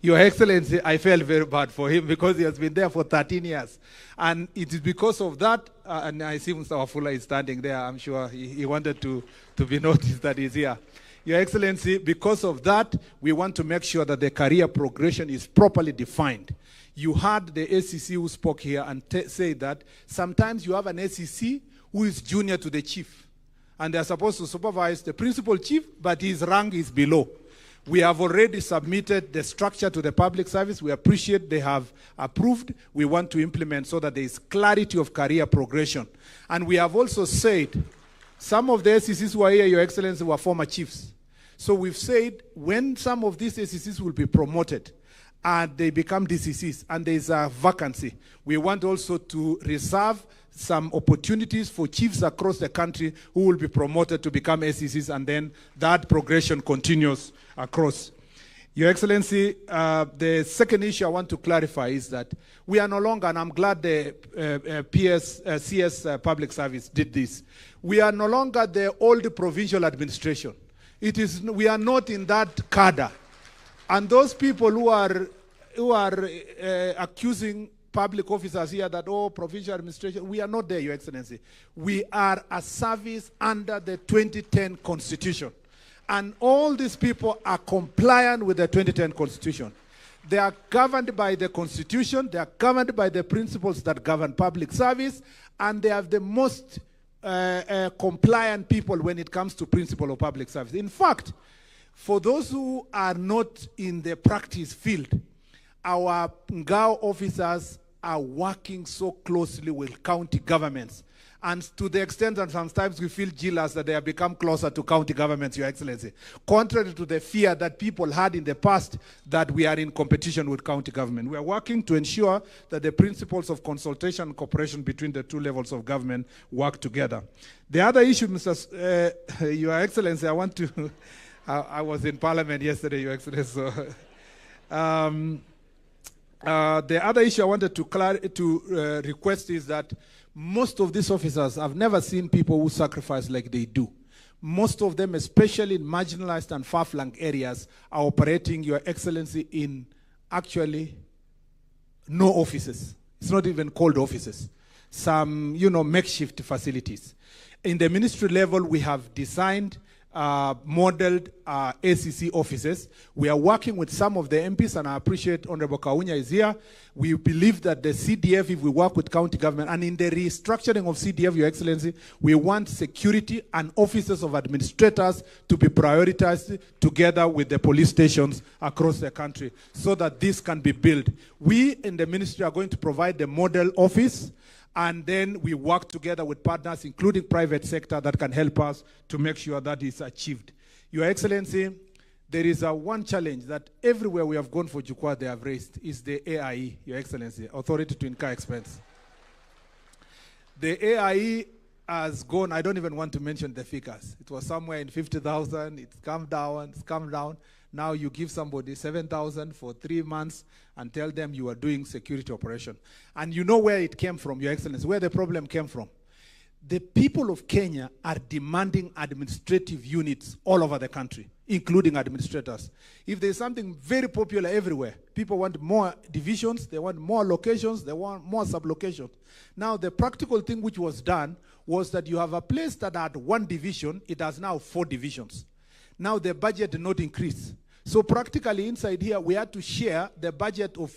Your Excellency, I felt very bad for him because he has been there for 13 years. And it is because of that, and I see Mr. Wafula is standing there, I'm sure he wanted to be noticed that he's here. Your Excellency, because of that, we want to make sure that the career progression is properly defined. You heard the ACC who spoke here and say that sometimes you have an ACC who is junior to the chief. And they're supposed to supervise the principal chief, but his rank is below. We have already submitted the structure to the public service. We appreciate they have approved. We want to implement so that there is clarity of career progression. And we have also said some of the ACCs who are here, Your Excellency, were former chiefs. So we've said when some of these ACCs will be promoted and they become DCCs and there is a vacancy, we want also to reserve some opportunities for chiefs across the country who will be promoted to become ACCs, and then that progression continues across. Your Excellency, the second issue I want to clarify is that we are no longer, and I'm glad the CS Public Service did this, we are no longer the old provincial administration. We are not in that cadre. And those people who are accusing public officers here that, oh, provincial administration, we are not there, Your Excellency. We are a service under the 2010 Constitution. And all these people are compliant with the 2010 Constitution. They are governed by the Constitution, they are governed by the principles that govern public service, and they have the most compliant people when it comes to principle of public service. In fact, for those who are not in the practice field, our Ngao officers are working so closely with county governments. And to the extent that sometimes we feel jealous that they have become closer to county governments, Your Excellency. Contrary to the fear that people had in the past that we are in competition with county government. We are working to ensure that the principles of consultation and cooperation between the two levels of government work together. The other issue, Your Excellency, I want to... I was in Parliament yesterday, Your Excellency, so The other issue I wanted to request is that most of these officers, I've never seen people who sacrifice like they do. Most of them, especially in marginalized and far-flung areas, are operating, Your Excellency, in actually no offices. It's not even called offices. Some, makeshift facilities. In the ministry level, we have designed, modeled ACC offices. We are working with some of the MPs, and I appreciate Honorable Kaunya is here. We believe that the CDF, if we work with county government, and in the restructuring of CDF, Your Excellency, we want security and offices of administrators to be prioritized together with the police stations across the country so that this can be built. We in the ministry are going to provide the model office, and then we work together with partners, including private sector, that can help us to make sure that is achieved. Your Excellency, there is one challenge that everywhere we have gone for Jukwaa they have raised is the AIE, Your Excellency, Authority to Incur Expense. The AIE has gone, I don't even want to mention the figures. It was somewhere in 50,000, it's come down. Now you give somebody 7,000 for 3 months and tell them you are doing security operation. And you know where it came from, Your Excellency, where the problem came from. The people of Kenya are demanding administrative units all over the country, including administrators. If there's something very popular everywhere, people want more divisions, they want more locations, they want more sub-locations. Now, the practical thing which was done was that you have a place that had 1 division, it has now 4 divisions. Now the budget did not increase. So practically inside here, we had to share the budget of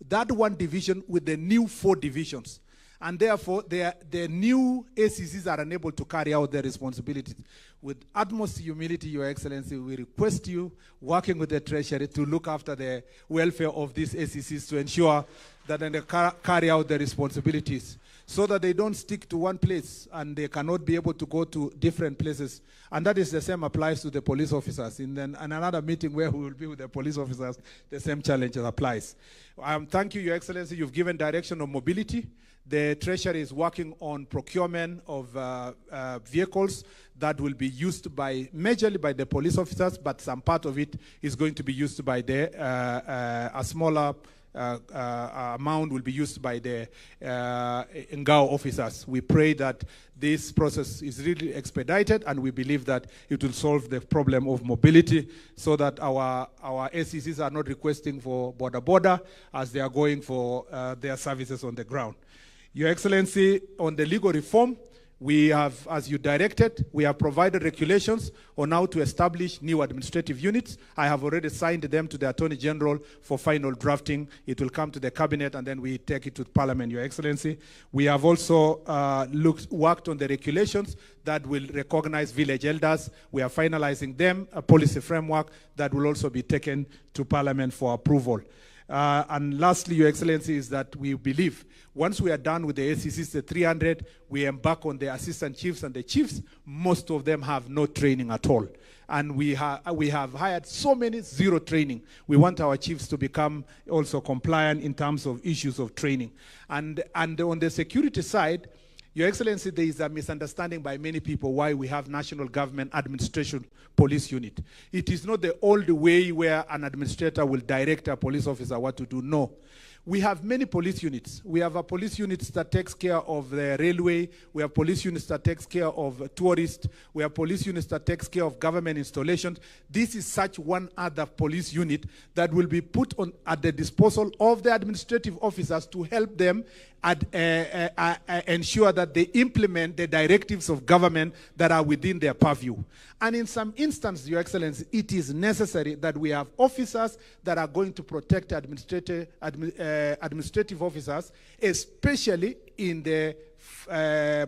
that 1 division with the new 4 divisions. And therefore, the new ACCs are unable to carry out their responsibilities. With utmost humility, Your Excellency, we request you, working with the Treasury, to look after the welfare of these ACCs to ensure that they carry out their responsibilities, so that they don't stick to one place and they cannot be able to go to different places. And that is the same applies to the police officers. In another meeting where we will be with the police officers, the same challenge applies. Thank you, Your Excellency. You've given direction on mobility. The Treasury is working on procurement of vehicles that will be used majorly by the police officers, but some part of it is going to be used by a smaller amount will be used by the Ngao officers. We pray that this process is really expedited, and we believe that it will solve the problem of mobility so that our ACCs are not requesting for border as they are going for their services on the ground. Your Excellency, on the legal reform, we have, as you directed, we have provided regulations on how to establish new administrative units. I have already signed them to the Attorney General for final drafting. It will come to the Cabinet, and then we take it to Parliament, Your Excellency. We have also worked on the regulations that will recognize village elders. We are finalizing them, a policy framework that will also be taken to Parliament for approval. And lastly, Your Excellency, is that we believe once we are done with the ACCs, the 300, we embark on the assistant chiefs and the chiefs. Most of them have no training at all. And we have hired so many zero training. We want our chiefs to become also compliant in terms of issues of training. And on the security side, Your Excellency, there is a misunderstanding by many people why we have National Government Administration Police Unit. It is not the old way where an administrator will direct a police officer what to do. No. We have many police units. We have a police unit that takes care of the railway. We have police units that takes care of tourists. We have police units that takes care of government installations. This is such one other police unit that will be put at the disposal of the administrative officers to help them ensure that they implement the directives of government that are within their purview. And in some instances, Your Excellency, it is necessary that we have officers that are going to protect administrative officers, especially in the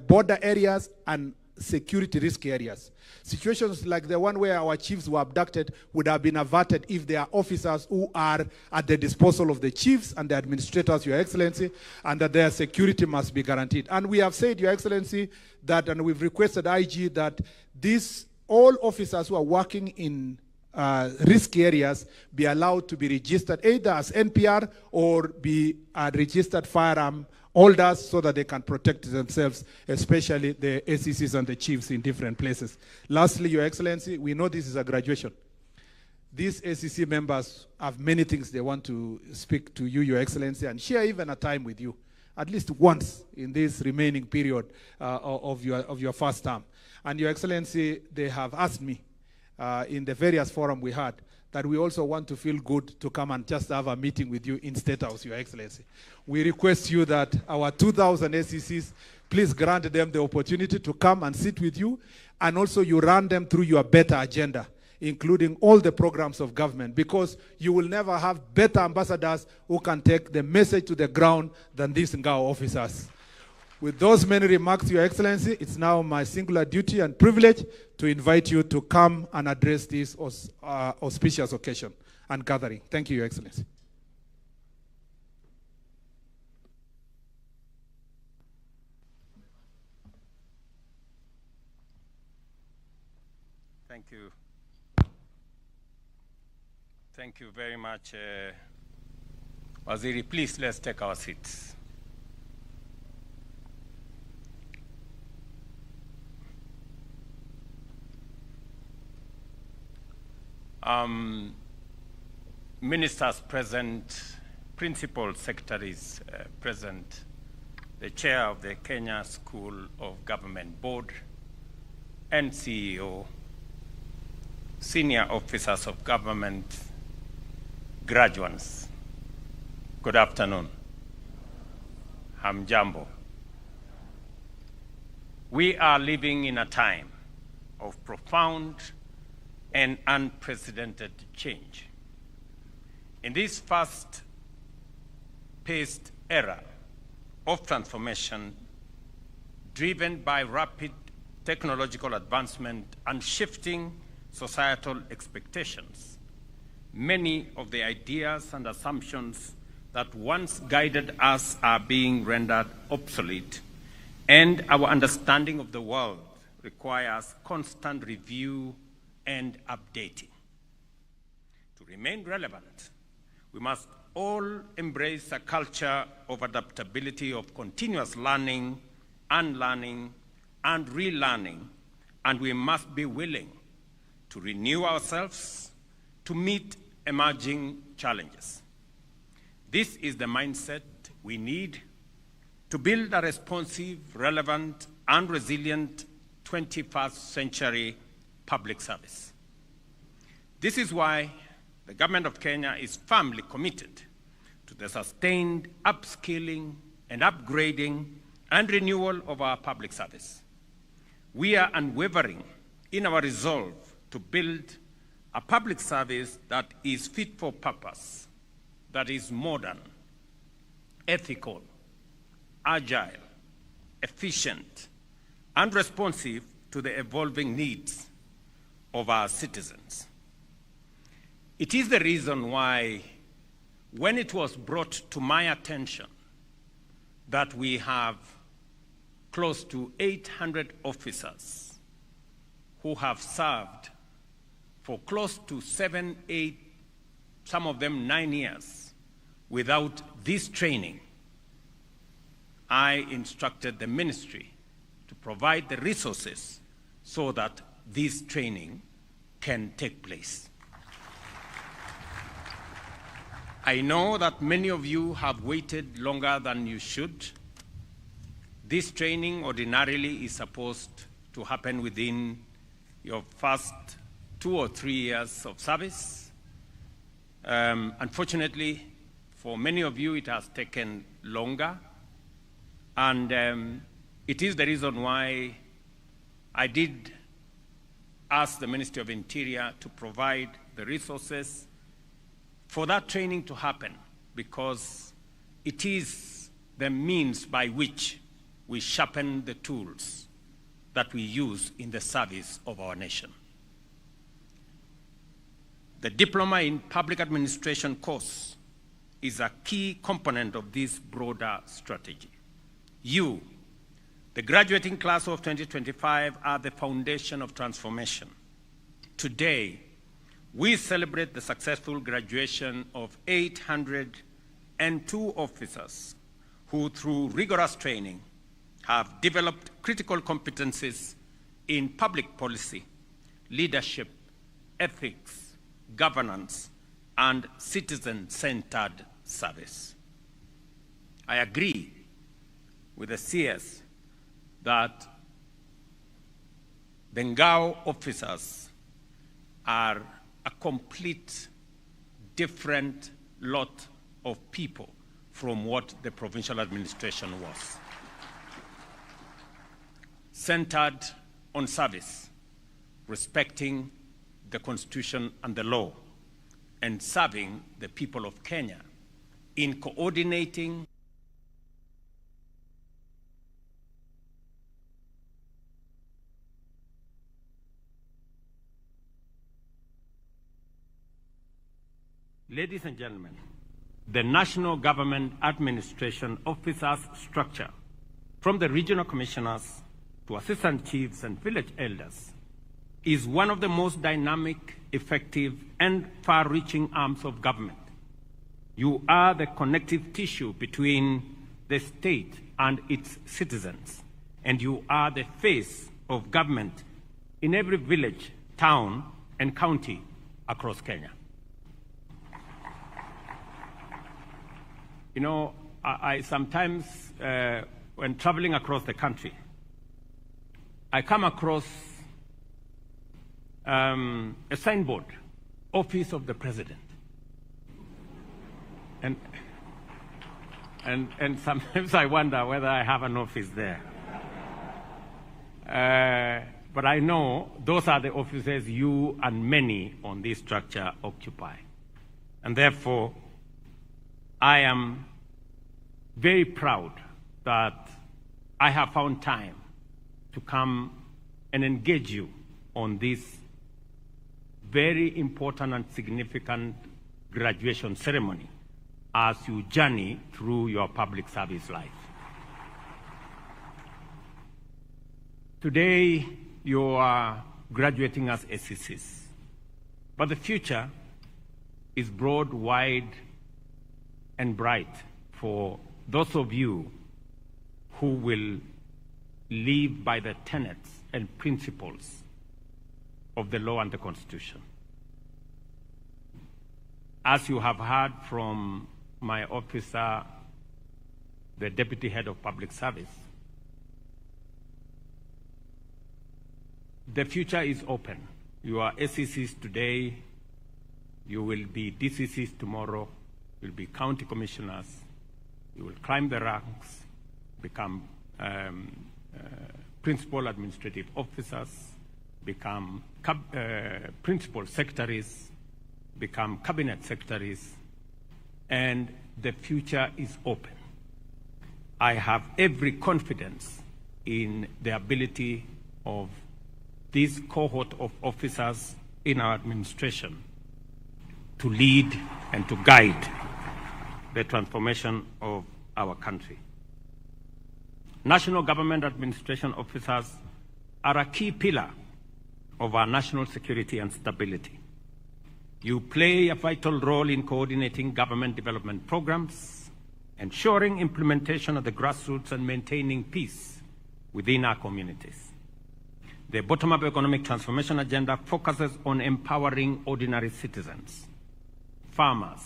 border areas and security risk areas. Situations like the one where our chiefs were abducted would have been averted if there are officers who are at the disposal of the chiefs and the administrators, Your Excellency, and that their security must be guaranteed. And we have said, Your Excellency, that, and we've requested IG that all officers who are working in risk areas be allowed to be registered either as NPR or be registered firearm holders so that they can protect themselves, especially the ACCs and the chiefs in different places. Lastly, Your Excellency, we know this is a graduation. These ACC members have many things they want to speak to you, Your Excellency, and share even a time with you, at least once in this remaining period of your first term. And Your Excellency, they have asked me in the various forums we had that we also want to feel good to come and just have a meeting with you in State House, Your Excellency. We request you that our 2,000 ACCs, please grant them the opportunity to come and sit with you, and also you run them through your better agenda, including all the programs of government, because you will never have better ambassadors who can take the message to the ground than these Ngao officers. With those many remarks, Your Excellency, it's now my singular duty and privilege to invite you to come and address this auspicious occasion and gathering. Thank you, Your Excellency. Thank you. Thank you very much, Waziri. Please, let's take our seats. Ministers present, principal secretaries present, the chair of the Kenya School of Government Board, and CEO, senior officers of government, graduates. Good afternoon. Hamjambo. We are living in a time of profound and unprecedented change. In this fast-paced era of transformation, driven by rapid technological advancement and shifting societal expectations, many of the ideas and assumptions that once guided us are being rendered obsolete, and our understanding of the world requires constant review and updating. To remain relevant, we must all embrace a culture of adaptability, of continuous learning, unlearning, and relearning, and we must be willing to renew ourselves to meet emerging challenges. This is the mindset we need to build a responsive, relevant, and resilient 21st century public service. This is why the government of Kenya is firmly committed to the sustained upskilling and upgrading and renewal of our public service. We are unwavering in our resolve to build a public service that is fit for purpose, that is modern, ethical, agile, efficient, and responsive to the evolving needs of our citizens. It is the reason why, when it was brought to my attention that we have close to 800 officers who have served for close to 7, 8, some of them 9 years without this training, I instructed the ministry to provide the resources so that this training can take place. I know that many of you have waited longer than you should. This training ordinarily is supposed to happen within your first 2 or 3 years of service. Unfortunately, for many of you, it has taken longer. And it is the reason why I did ask the Ministry of Interior to provide the resources for that training to happen, because it is the means by which we sharpen the tools that we use in the service of our nation. The Diploma in Public Administration course is a key component of this broader strategy. You, the graduating class of 2025, are the foundation of transformation. Today, we celebrate the successful graduation of 802 officers who, through rigorous training, have developed critical competencies in public policy, leadership, ethics, governance, and citizen-centered service. I agree with the CS that the Ngao officers are a complete different lot of people from what the provincial administration was. Centered on service, respecting the Constitution and the law, and serving the people of Kenya in coordinating Ladies and gentlemen, the National Government Administration Officers structure, from the regional commissioners to assistant chiefs and village elders, is one of the most dynamic, effective, and far-reaching arms of government. You are the connective tissue between the state and its citizens, and you are the face of government in every village, town, and county across Kenya. You know, I sometimes, when traveling across the country, I come across a signboard, Office of the President. And sometimes I wonder whether I have an office there. But I know those are the offices you and many on this structure occupy. And therefore, I am very proud that I have found time to come and engage you on this very important and significant graduation ceremony as you journey through your public service life. Today, you are graduating as SCCs, but the future is broad, wide, and bright for those of you who will live by the tenets and principles of the law and the Constitution. As you have heard from my officer, the Deputy Head of Public Service, the future is open. You are SCCs today, you will be DCCs tomorrow, you will be county commissioners, you will climb the ranks, become principal administrative officers, become principal secretaries, become cabinet secretaries, and the future is open. I have every confidence in the ability of this cohort of officers in our administration to lead and to guide the transformation of our country. National government administration officers are a key pillar of our national security and stability. You play a vital role in coordinating government development programs, ensuring implementation at the grassroots, and maintaining peace within our communities. The bottom-up economic transformation agenda focuses on empowering ordinary citizens, farmers,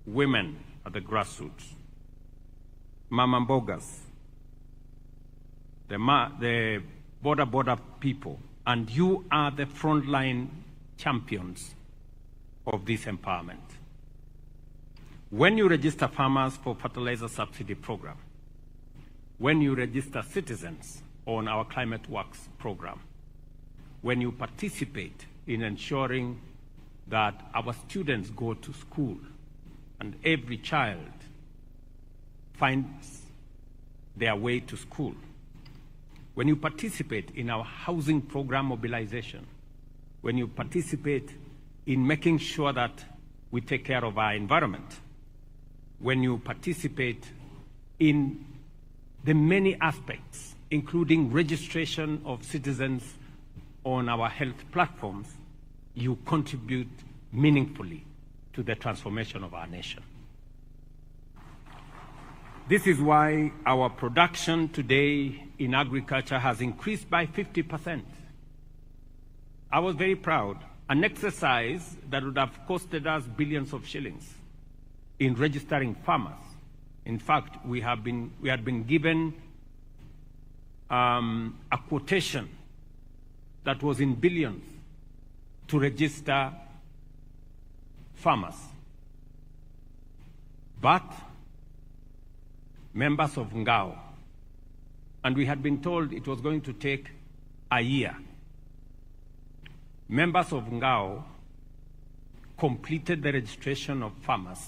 women at the grassroots, mama mbogas, the border people, and you are the frontline champions of this empowerment. When you register farmers for fertilizer subsidy program, when you register citizens on our Climate Works program, when you participate in ensuring that our students go to school and every child finds their way to school, when you participate in our housing program mobilization, when you participate in making sure that we take care of our environment, when you participate in the many aspects, including registration of citizens on our health platforms, you contribute meaningfully to the transformation of our nation. This is why our production today in agriculture has increased by 50%. I was very proud an exercise that would have costed us billions of shillings in registering farmers. In fact, we had been given a quotation that was in billions to register farmers. But members of Ngao, and we had been told it was going to take a year. Members of Ngao completed the registration of farmers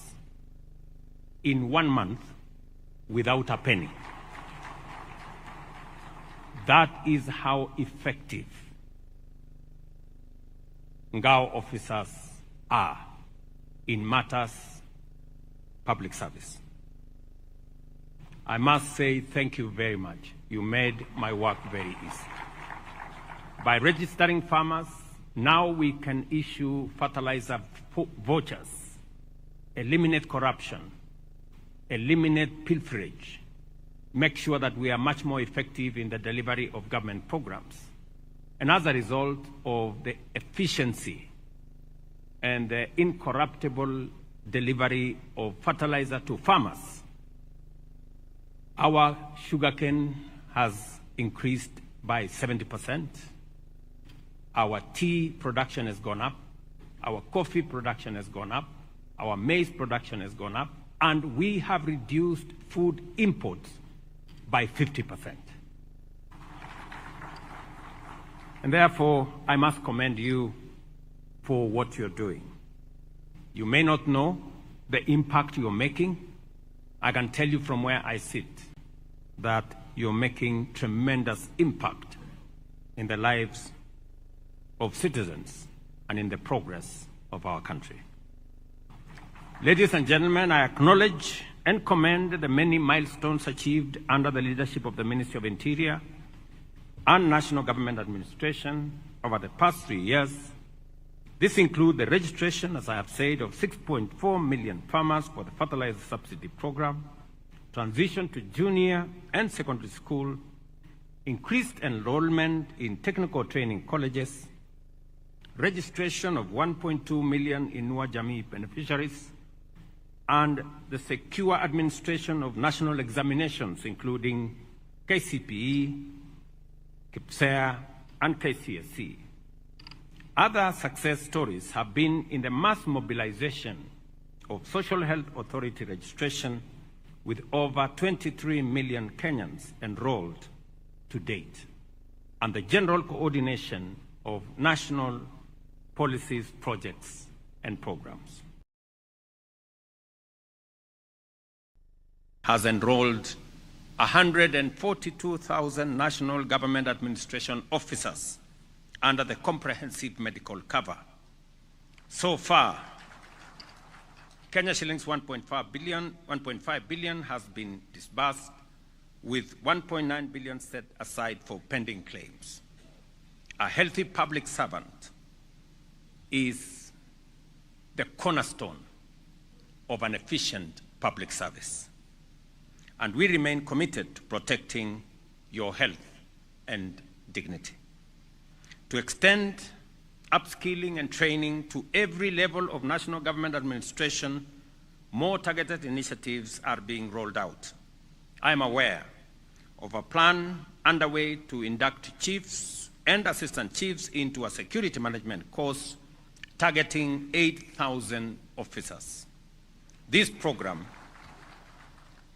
in 1 month without a penny. That is how effective Ngao officers are in matters public service. I must say thank you very much. You made my work very easy. By registering farmers, now we can issue fertilizer vouchers, eliminate corruption, eliminate pilferage, make sure that we are much more effective in the delivery of government programs. And as a result of the efficiency and the incorruptible delivery of fertilizer to farmers, our sugarcane has increased by 70%. Our tea production has gone up. Our coffee production has gone up. Our maize production has gone up. And we have reduced food imports by 50%. And therefore, I must commend you for what you're doing. You may not know the impact you're making. I can tell you from where I sit that you're making tremendous impact in the lives of citizens and in the progress of our country. Ladies and gentlemen, I acknowledge and commend the many milestones achieved under the leadership of the Ministry of Interior and National Government Administration over the past 3 years. This includes the registration, as I have said, of 6.4 million farmers for the fertilizer subsidy program, transition to junior and secondary school, increased enrollment in technical training colleges, registration of 1.2 million Inua Jamii beneficiaries, and the secure administration of national examinations, including KCPE, KPSEA, and KCSE. Other success stories have been in the mass mobilization of Social Health Authority registration, with over 23 million Kenyans enrolled to date, and the general coordination of national policies, projects, and programs. Has enrolled 142,000 national government administration officers under the comprehensive medical cover. So far, Kenya shillings 1.5 billion has been disbursed, with 1.9 billion set aside for pending claims. A healthy public servant is the cornerstone of an efficient public service. And we remain committed to protecting your health and dignity. To extend upskilling and training to every level of national government administration, more targeted initiatives are being rolled out. I am aware of a plan underway to induct chiefs and assistant chiefs into a security management course targeting 8,000 officers. This program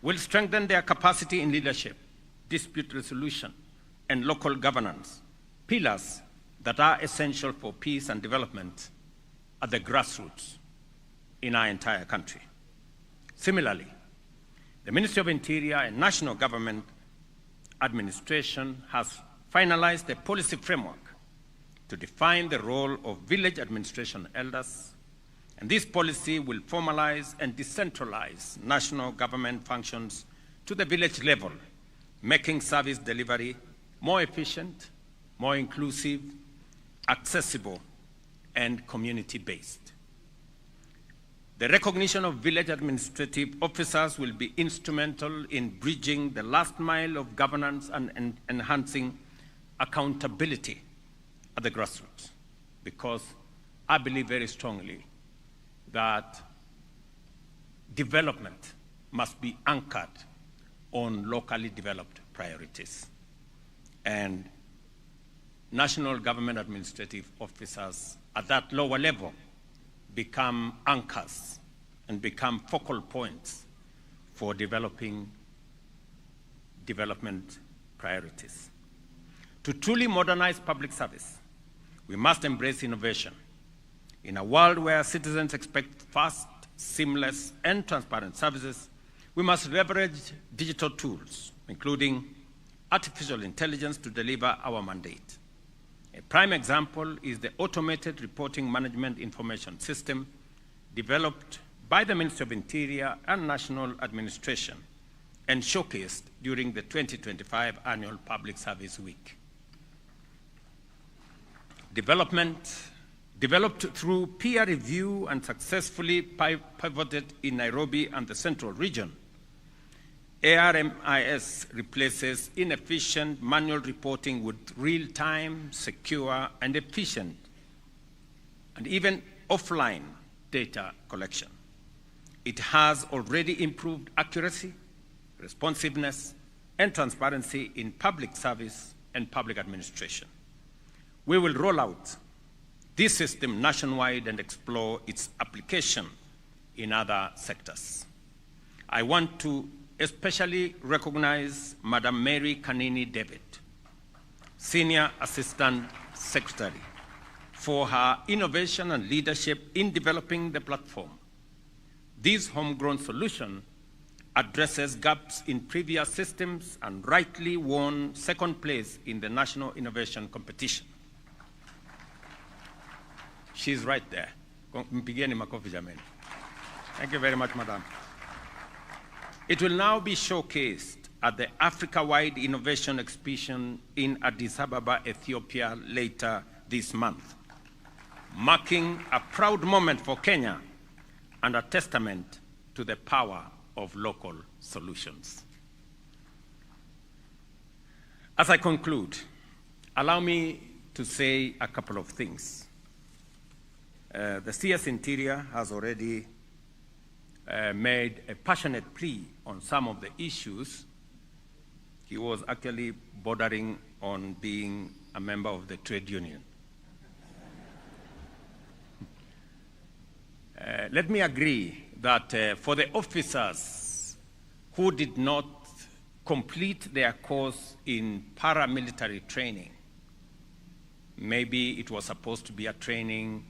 will strengthen their capacity in leadership, dispute resolution, and local governance, pillars that are essential for peace and development at the grassroots in our entire country. Similarly, the Ministry of Interior and National Government Administration has finalized a policy framework to define the role of village administration elders, and this policy will formalize and decentralize national government functions to the village level, making service delivery more efficient, more inclusive, accessible, and community-based. The recognition of village administrative officers will be instrumental in bridging the last mile of governance and enhancing accountability at the grassroots, because I believe very strongly that development must be anchored on locally developed priorities. And national government administrative officers at that lower level become anchors and become focal points for developing development priorities. To truly modernize public service, we must embrace innovation. In a world where citizens expect fast, seamless, and transparent services, we must leverage digital tools, including artificial intelligence, to deliver our mandate. A prime example is the Automated Reporting Management Information System developed by the Ministry of Interior and National Administration and showcased during the 2025 Annual Public Service Week. Developed through peer review and successfully pivoted in Nairobi and the Central Region, ARMIS replaces inefficient manual reporting with real-time, secure, and efficient, and even offline data collection. It has already improved accuracy, responsiveness, and transparency in public service and public administration. We will roll out this system nationwide and explore its application in other sectors. I want to especially recognize Madam Mary Kanini David, Senior Assistant Secretary, for her innovation and leadership in developing the platform. This homegrown solution addresses gaps in previous systems and rightly won second place in the national innovation competition. She's right there. Mpigeni makofi jameni. Thank you very much, Madam. It will now be showcased at the Africa-wide Innovation Exhibition in Addis Ababa, Ethiopia, later this month, marking a proud moment for Kenya and a testament to the power of local solutions. As I conclude, allow me to say a couple of things. The CS Interior has already made a passionate plea on some of the issues. He was actually bordering on being a member of the trade union. Let me agree that for the officers who did not complete their course in paramilitary training, maybe it was supposed to be a training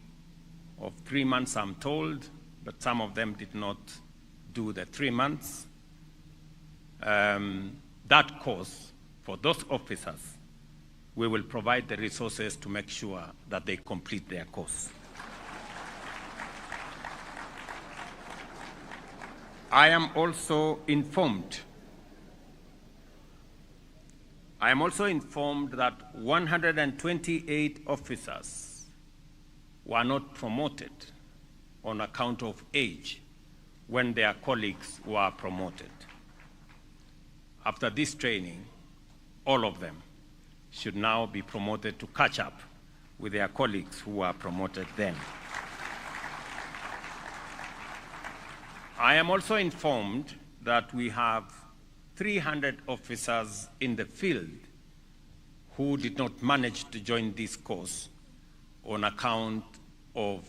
of 3 months, I'm told, but some of them did not do the 3 months. That course, for those officers, we will provide the resources to make sure that they complete their course. I am also informed that 128 officers were not promoted on account of age when their colleagues were promoted. After this training, all of them should now be promoted to catch up with their colleagues who were promoted then. I am also informed that we have 300 officers in the field who did not manage to join this course on account of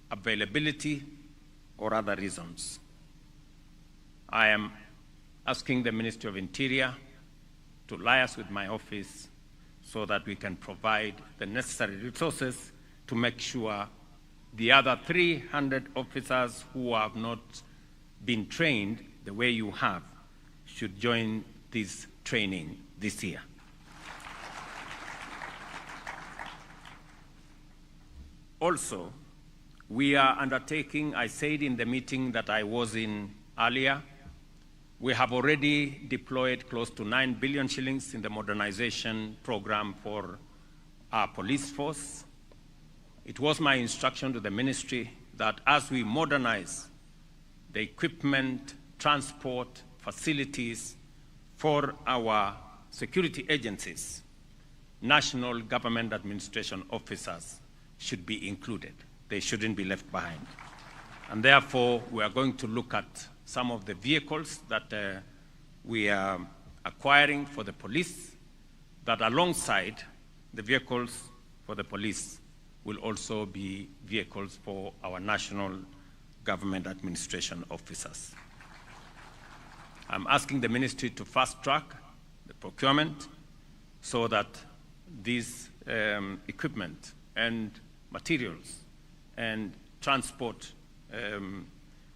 availability or other reasons. I am asking the Ministry of Interior to liaise with my office so that we can provide the necessary resources to make sure the other 300 officers who have not been trained the way you have should join this training this year. Also, we are undertaking, I said in the meeting that I was in earlier, we have already deployed close to 9 billion shillings in the modernization program for our police force. It was my instruction to the ministry that as we modernize the equipment, transport, facilities for our security agencies, national government administration officers should be included. they shouldn't be left behind. And therefore, we are going to look at some of the vehicles that we are acquiring for the police, that alongside the vehicles for the police will also be vehicles for our national government administration officers. I'm asking the ministry to fast-track the procurement so that these equipment and materials and transport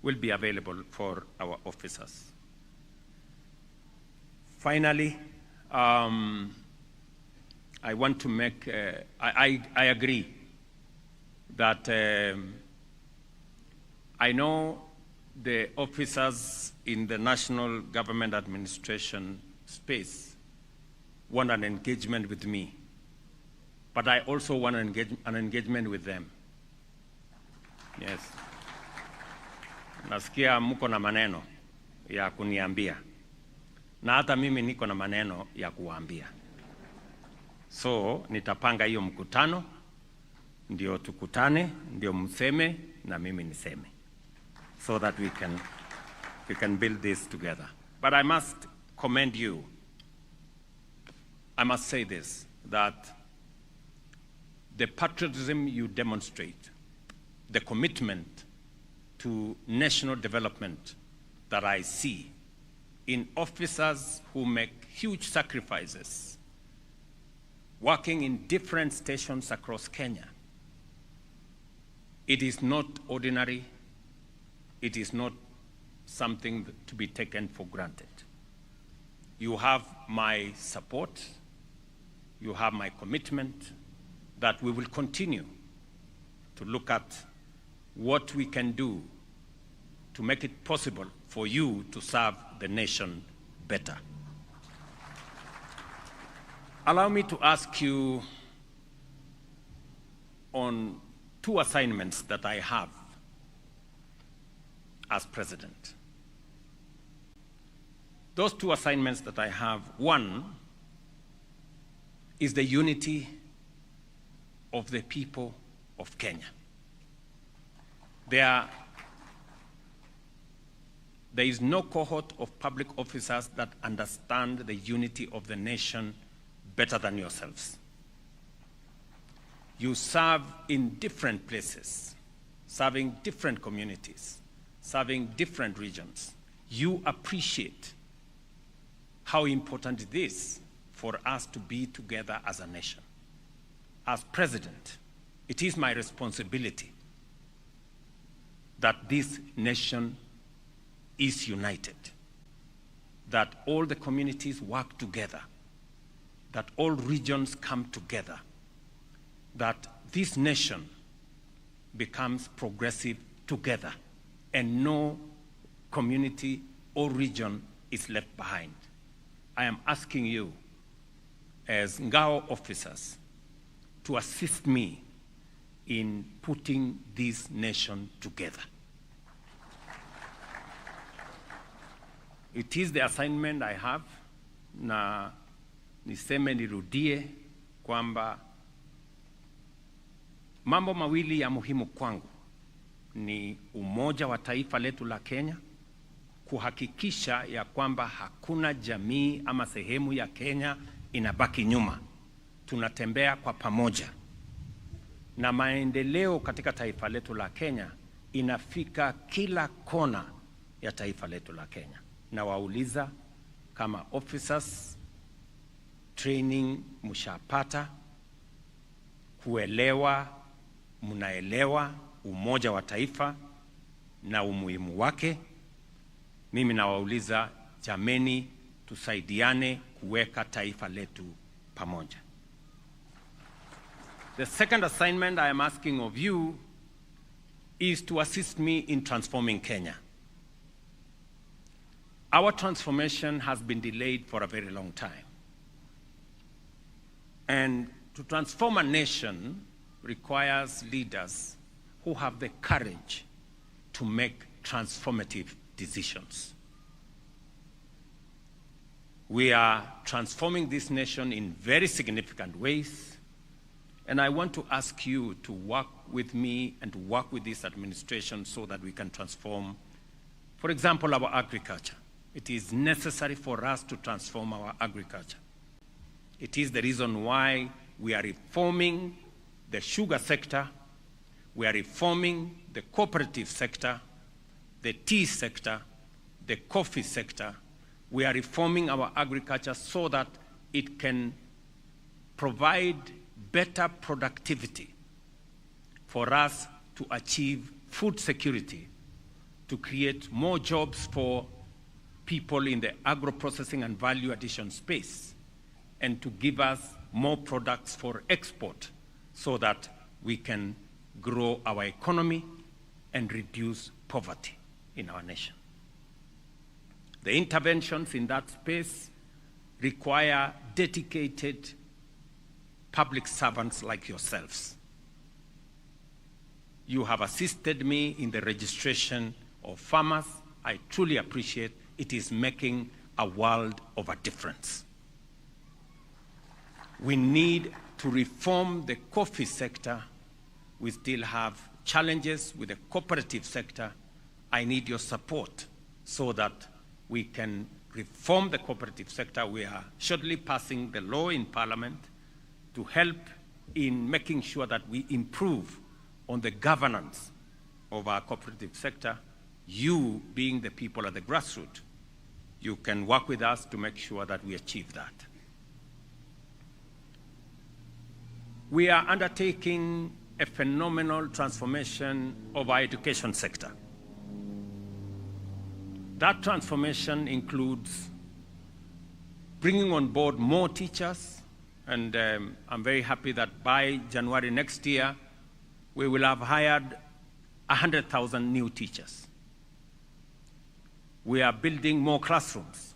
will be available for our officers. Finally, I want to make, I agree that I know the officers in the national government administration space want an engagement with me, but I also want an engagement with them. Yes. Nasikia mko na maneno ya kuniambia, na hata mimi niko na maneno ya kuwaambia. So nitapanga hiyo mkutano, ndio tukutane, ndio mseme na mimi niseme, so that we can build this together. But I must commend you. I must say this, that the patriotism you demonstrate, the commitment to national development that I see in officers who make huge sacrifices, working in different stations across Kenya, it is not ordinary. It is not something to be taken for granted. You have my support. You have my commitment that we will continue to look at what we can do to make it possible for you to serve the nation better. Allow me to ask you on 2 assignments that I have as president. Those 2 assignments that I have, one is the unity of the people of Kenya. There is no cohort of public officers that understand the unity of the nation better than yourselves. You serve in different places, serving different communities, serving different regions. You appreciate how important it is for us to be together as a nation. As president, it is my responsibility that this nation is united, that all the communities work together, that all regions come together, that this nation becomes progressive together, and no community or region is left behind. I am asking you, as Ngao officers, to assist me in putting this nation together. It is the assignment I have, na niseme nirudie kwamba mambo mawili ya muhimu kwangu ni umoja wa taifa letu la Kenya, kuhakikisha ya kwamba hakuna jamii ama sehemu ya Kenya inabaki nyuma. Tunatembea kwa pamoja, na maendeleo katika taifa letu la Kenya inafika kila kona ya taifa letu la Kenya. Na wauliza kama officers, training mshapata, kuelewa, mnaelewa umoja wa taifa na umuhimu wake. Mimi nawauliza, jameni, tusaidiane kuweka taifa letu pamoja. The second assignment I am asking of you is to assist me in transforming Kenya. Our transformation has been delayed for a very long time. And to transform a nation requires leaders who have the courage to make transformative decisions. We are transforming this nation in very significant ways, And I want to ask you to work with me and to work with this administration so that we can transform, for example, our agriculture. It is necessary for us to transform our agriculture. It is the reason why we are reforming the sugar sector, we are reforming the cooperative sector, the tea sector, the coffee sector. We are reforming our agriculture so that it can provide better productivity for us to achieve food security, to create more jobs for people in the agro-processing and value addition space, and to give us more products for export so that we can grow our economy and reduce poverty in our nation. The interventions in that space require dedicated public servants like yourselves. You have assisted me in the registration of farmers. I truly appreciate it. It is making a world of a difference. We need to reform the coffee sector. We still have challenges with the cooperative sector. I need your support so that we can reform the cooperative sector. We are shortly passing the law in Parliament to help in making sure that we improve on the governance of our cooperative sector. You, being the people at the grassroots, you can work with us to make sure that we achieve that. We are undertaking a phenomenal transformation of our education sector. That transformation includes bringing on board more teachers, and I'm very happy that by January next year, we will have hired 100,000 new teachers. We are building more classrooms.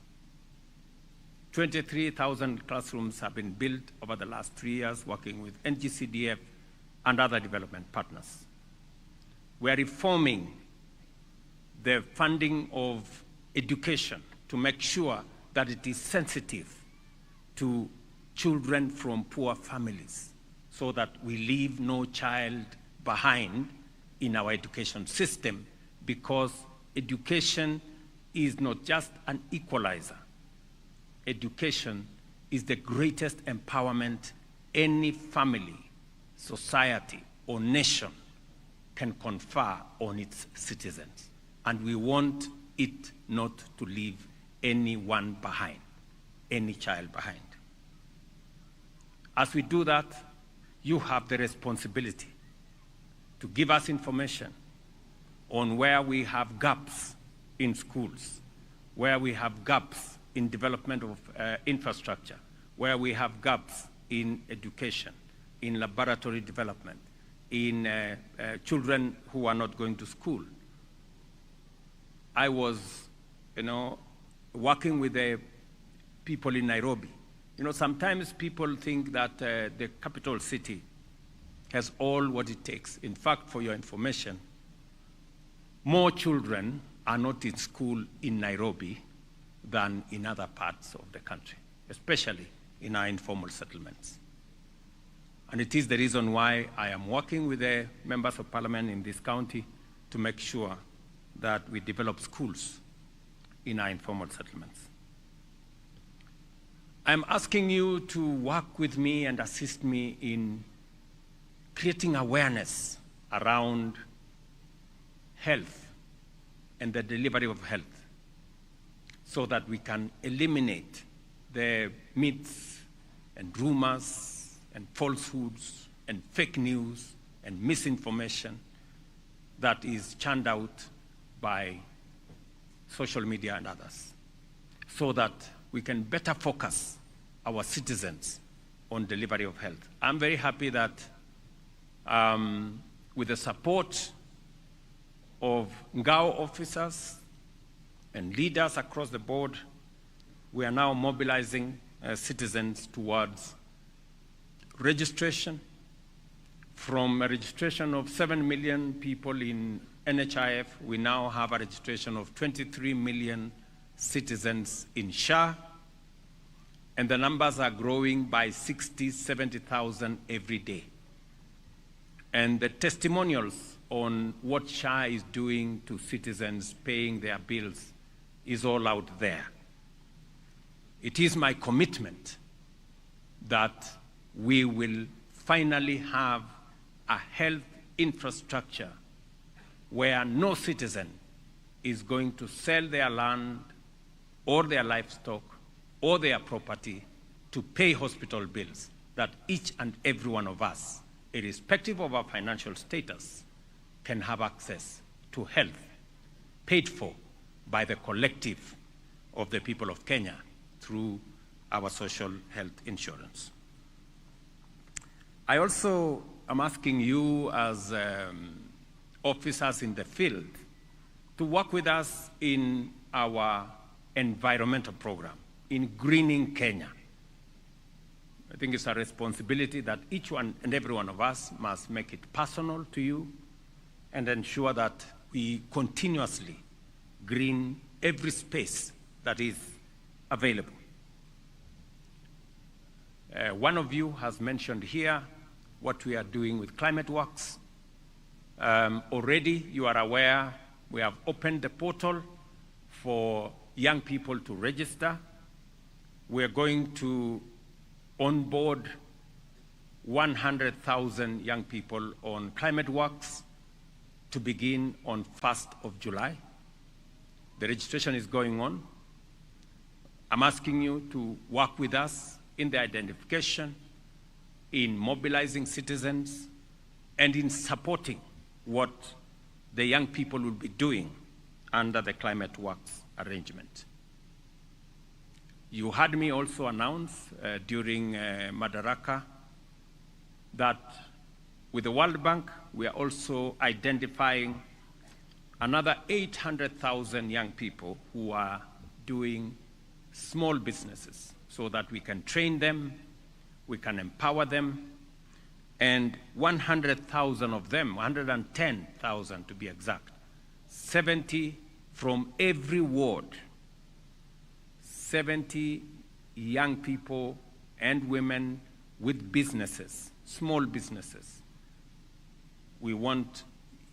23,000 classrooms have been built over the last 3 years, working with NGCDF and other development partners. We are reforming the funding of education to make sure that it is sensitive to children from poor families, so that we leave no child behind in our education system, because education is not just an equalizer. Education is the greatest empowerment any family, society, or nation can confer on its citizens. And we want it not to leave anyone behind, any child behind. As we do that, you have the responsibility to give us information on where we have gaps in schools, where we have gaps in development of infrastructure, where we have gaps in education, in laboratory development, in children who are not going to school. I was, working with the people in Nairobi. Sometimes people think that the capital city has all what it takes. In fact, for your information, more children are not in school in Nairobi than in other parts of the country, especially in our informal settlements. And it is the reason why I am working with the members of parliament in this county to make sure that we develop schools in our informal settlements. I'm asking you to work with me and assist me in creating awareness around health and the delivery of health, so that we can eliminate the myths and rumors and falsehoods and fake news and misinformation that is churned out by social media and others, so that we can better focus our citizens on delivery of health. I'm very happy that with the support of Ngao officers and leaders across the board, we are now mobilizing citizens towards registration. From a registration of 7 million people in NHIF, we now have a registration of 23 million citizens in SHA, and the numbers are growing by 60,000, 70,000 every day. And the testimonials on what SHA is doing to citizens paying their bills is all out there. It is my commitment that we will finally have a health infrastructure where no citizen is going to sell their land or their livestock or their property to pay hospital bills, that each and every one of us, irrespective of our financial status, can have access to health paid for by the collective of the people of Kenya through our social health insurance. I also am asking you as officers in the field to work with us in our environmental program, in greening Kenya. I think it's a responsibility that each one and every one of us must make it personal to you and ensure that we continuously green every space that is available. One of you has mentioned here what we are doing with Climate Works. Already, you are aware, we have opened the portal for young people to register. We are going to onboard 100,000 young people on Climate Works to begin on 1st of July. The registration is going on. I'm asking you to work with us in the identification, in mobilizing citizens, and in supporting what the young people will be doing under the Climate Works arrangement. You heard me also announce during Madaraka that with the World Bank, we are also identifying another 800,000 young people who are doing small businesses so that we can train them, we can empower them, and 100,000 of them, 110,000 to be exact, 70 from every ward, 70 young people and women with businesses, small businesses. We want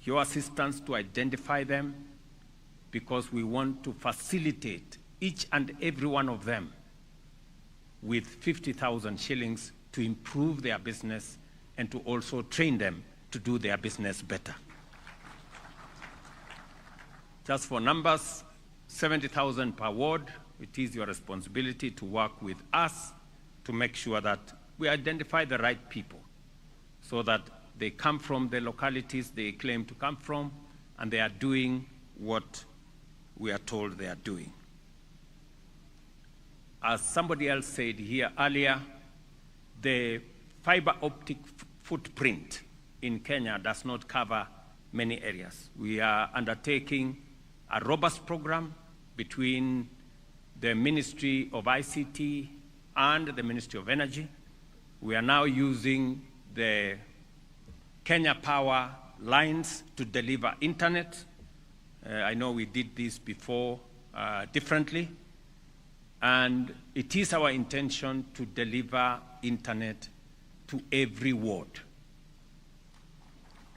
your assistance to identify them because we want to facilitate each and every one of them with 50,000 shillings to improve their business and to also train them to do their business better. Just for numbers, 70,000 per ward. It is your responsibility to work with us to make sure that we identify the right people so that they come from the localities they claim to come from and they are doing what we are told they are doing. As somebody else said here earlier, the fiber optic footprint in Kenya does not cover many areas. We are undertaking a robust program between the Ministry of ICT and the Ministry of Energy. We are now using the Kenya Power lines to deliver internet. I know we did this before differently. And it is our intention to deliver internet to every ward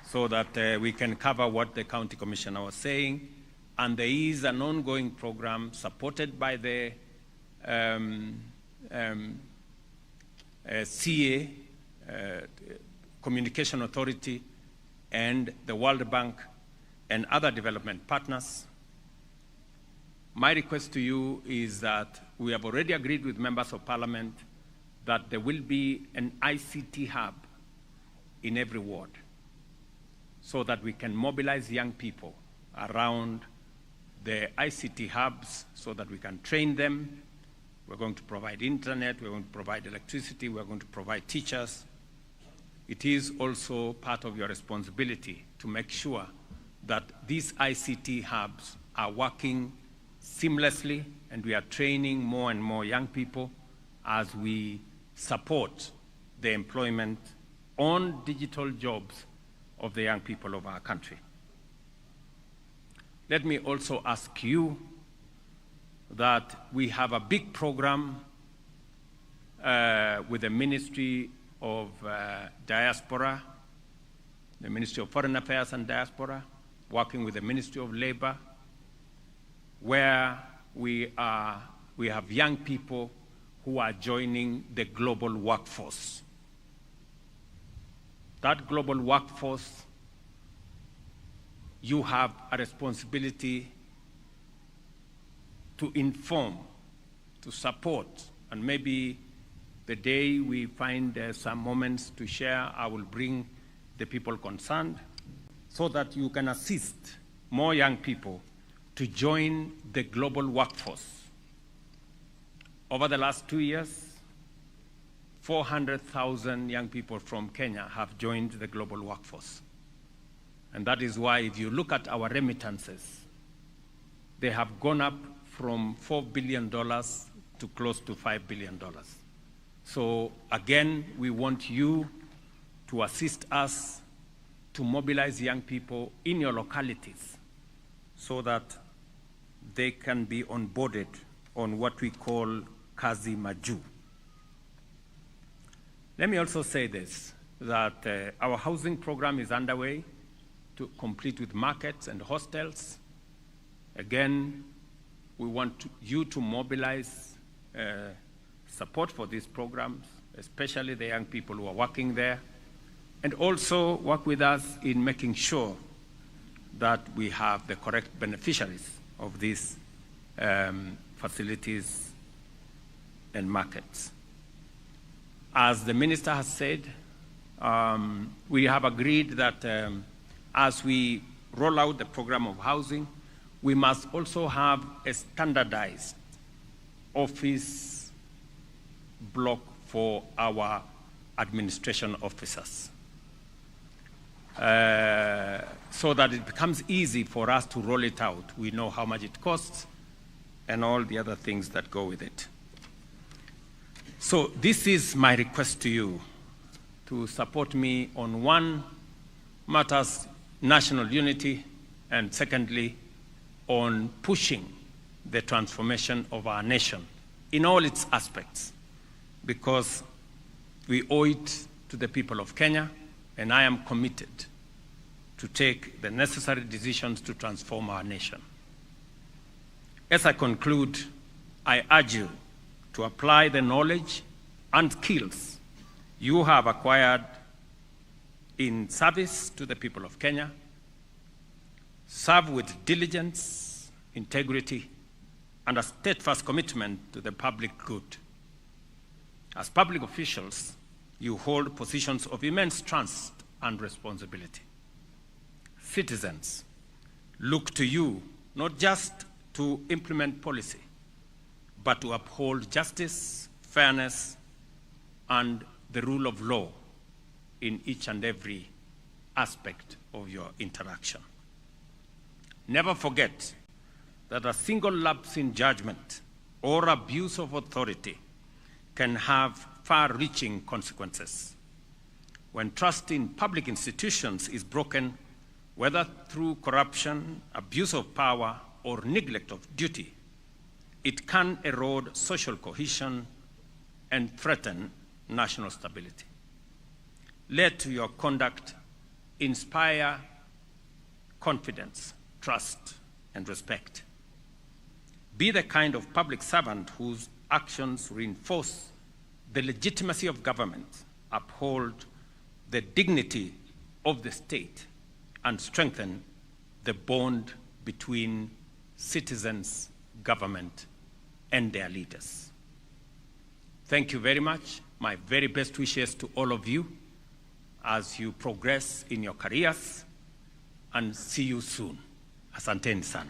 so that we can cover what the county commissioner was saying. And there is an ongoing program supported by the CA, Communication Authority, and the World Bank and other development partners. My request to you is that we have already agreed with members of parliament that there will be an ICT hub in every ward so that we can mobilize young people around the ICT hubs so that we can train them. We're going to provide internet, we're going to provide electricity, we're going to provide teachers. It is also part of your responsibility to make sure that these ICT hubs are working seamlessly and we are training more and more young people as we support the employment on digital jobs of the young people of our country. Let me also ask you that we have a big program with the Ministry of Diaspora the Ministry of Foreign Affairs and Diaspora, working with the Ministry of Labor, where we have young people who are joining the global workforce. That global workforce, you have a responsibility to inform, to support, and maybe the day we find some moments to share, I will bring the people concerned so that you can assist more young people to join the global workforce. Over the last 2 years, 400,000 young people from Kenya have joined the global workforce. And that is why if you look at our remittances, they have gone up from $4 billion to close to $5 billion. So again, we want you to assist us to mobilize young people in your localities so that they can be onboarded on what we call Kazi Maju. Let me also say this, that our housing program is underway to complete with markets and hostels. Again, we want you to mobilize support for these programs, especially the young people who are working there, and also work with us in making sure that we have the correct beneficiaries of these facilities and markets. As the minister has said, we have agreed that as we roll out the program of housing, we must also have a standardized office block for our administration officers, so that it becomes easy for us to roll it out. We know how much it costs and all the other things that go with it. So this is my request to you, to support me on one, matters national unity, and secondly, on pushing the transformation of our nation in all its aspects, because we owe it to the people of Kenya, and I am committed to take the necessary decisions to transform our nation. As I conclude, I urge you to apply the knowledge and skills you have acquired in service to the people of Kenya, serve with diligence, integrity, and a steadfast commitment to the public good. As public officials, you hold positions of immense trust and responsibility. Citizens look to you not just to implement policy, but to uphold justice, fairness, and the rule of law in each and every aspect of your interaction. Never forget that a single lapse in judgment or abuse of authority can have far-reaching consequences. When trust in public institutions is broken, whether through corruption, abuse of power, or neglect of duty, it can erode social cohesion and threaten national stability. Let your conduct inspire confidence, trust, and respect. Be the kind of public servant whose actions reinforce the legitimacy of government, uphold the dignity of the state, and strengthen the bond between citizens, government, and their leaders. Thank you very much. My very best wishes to all of you as you progress in your careers, and see you soon. Asanteni sana.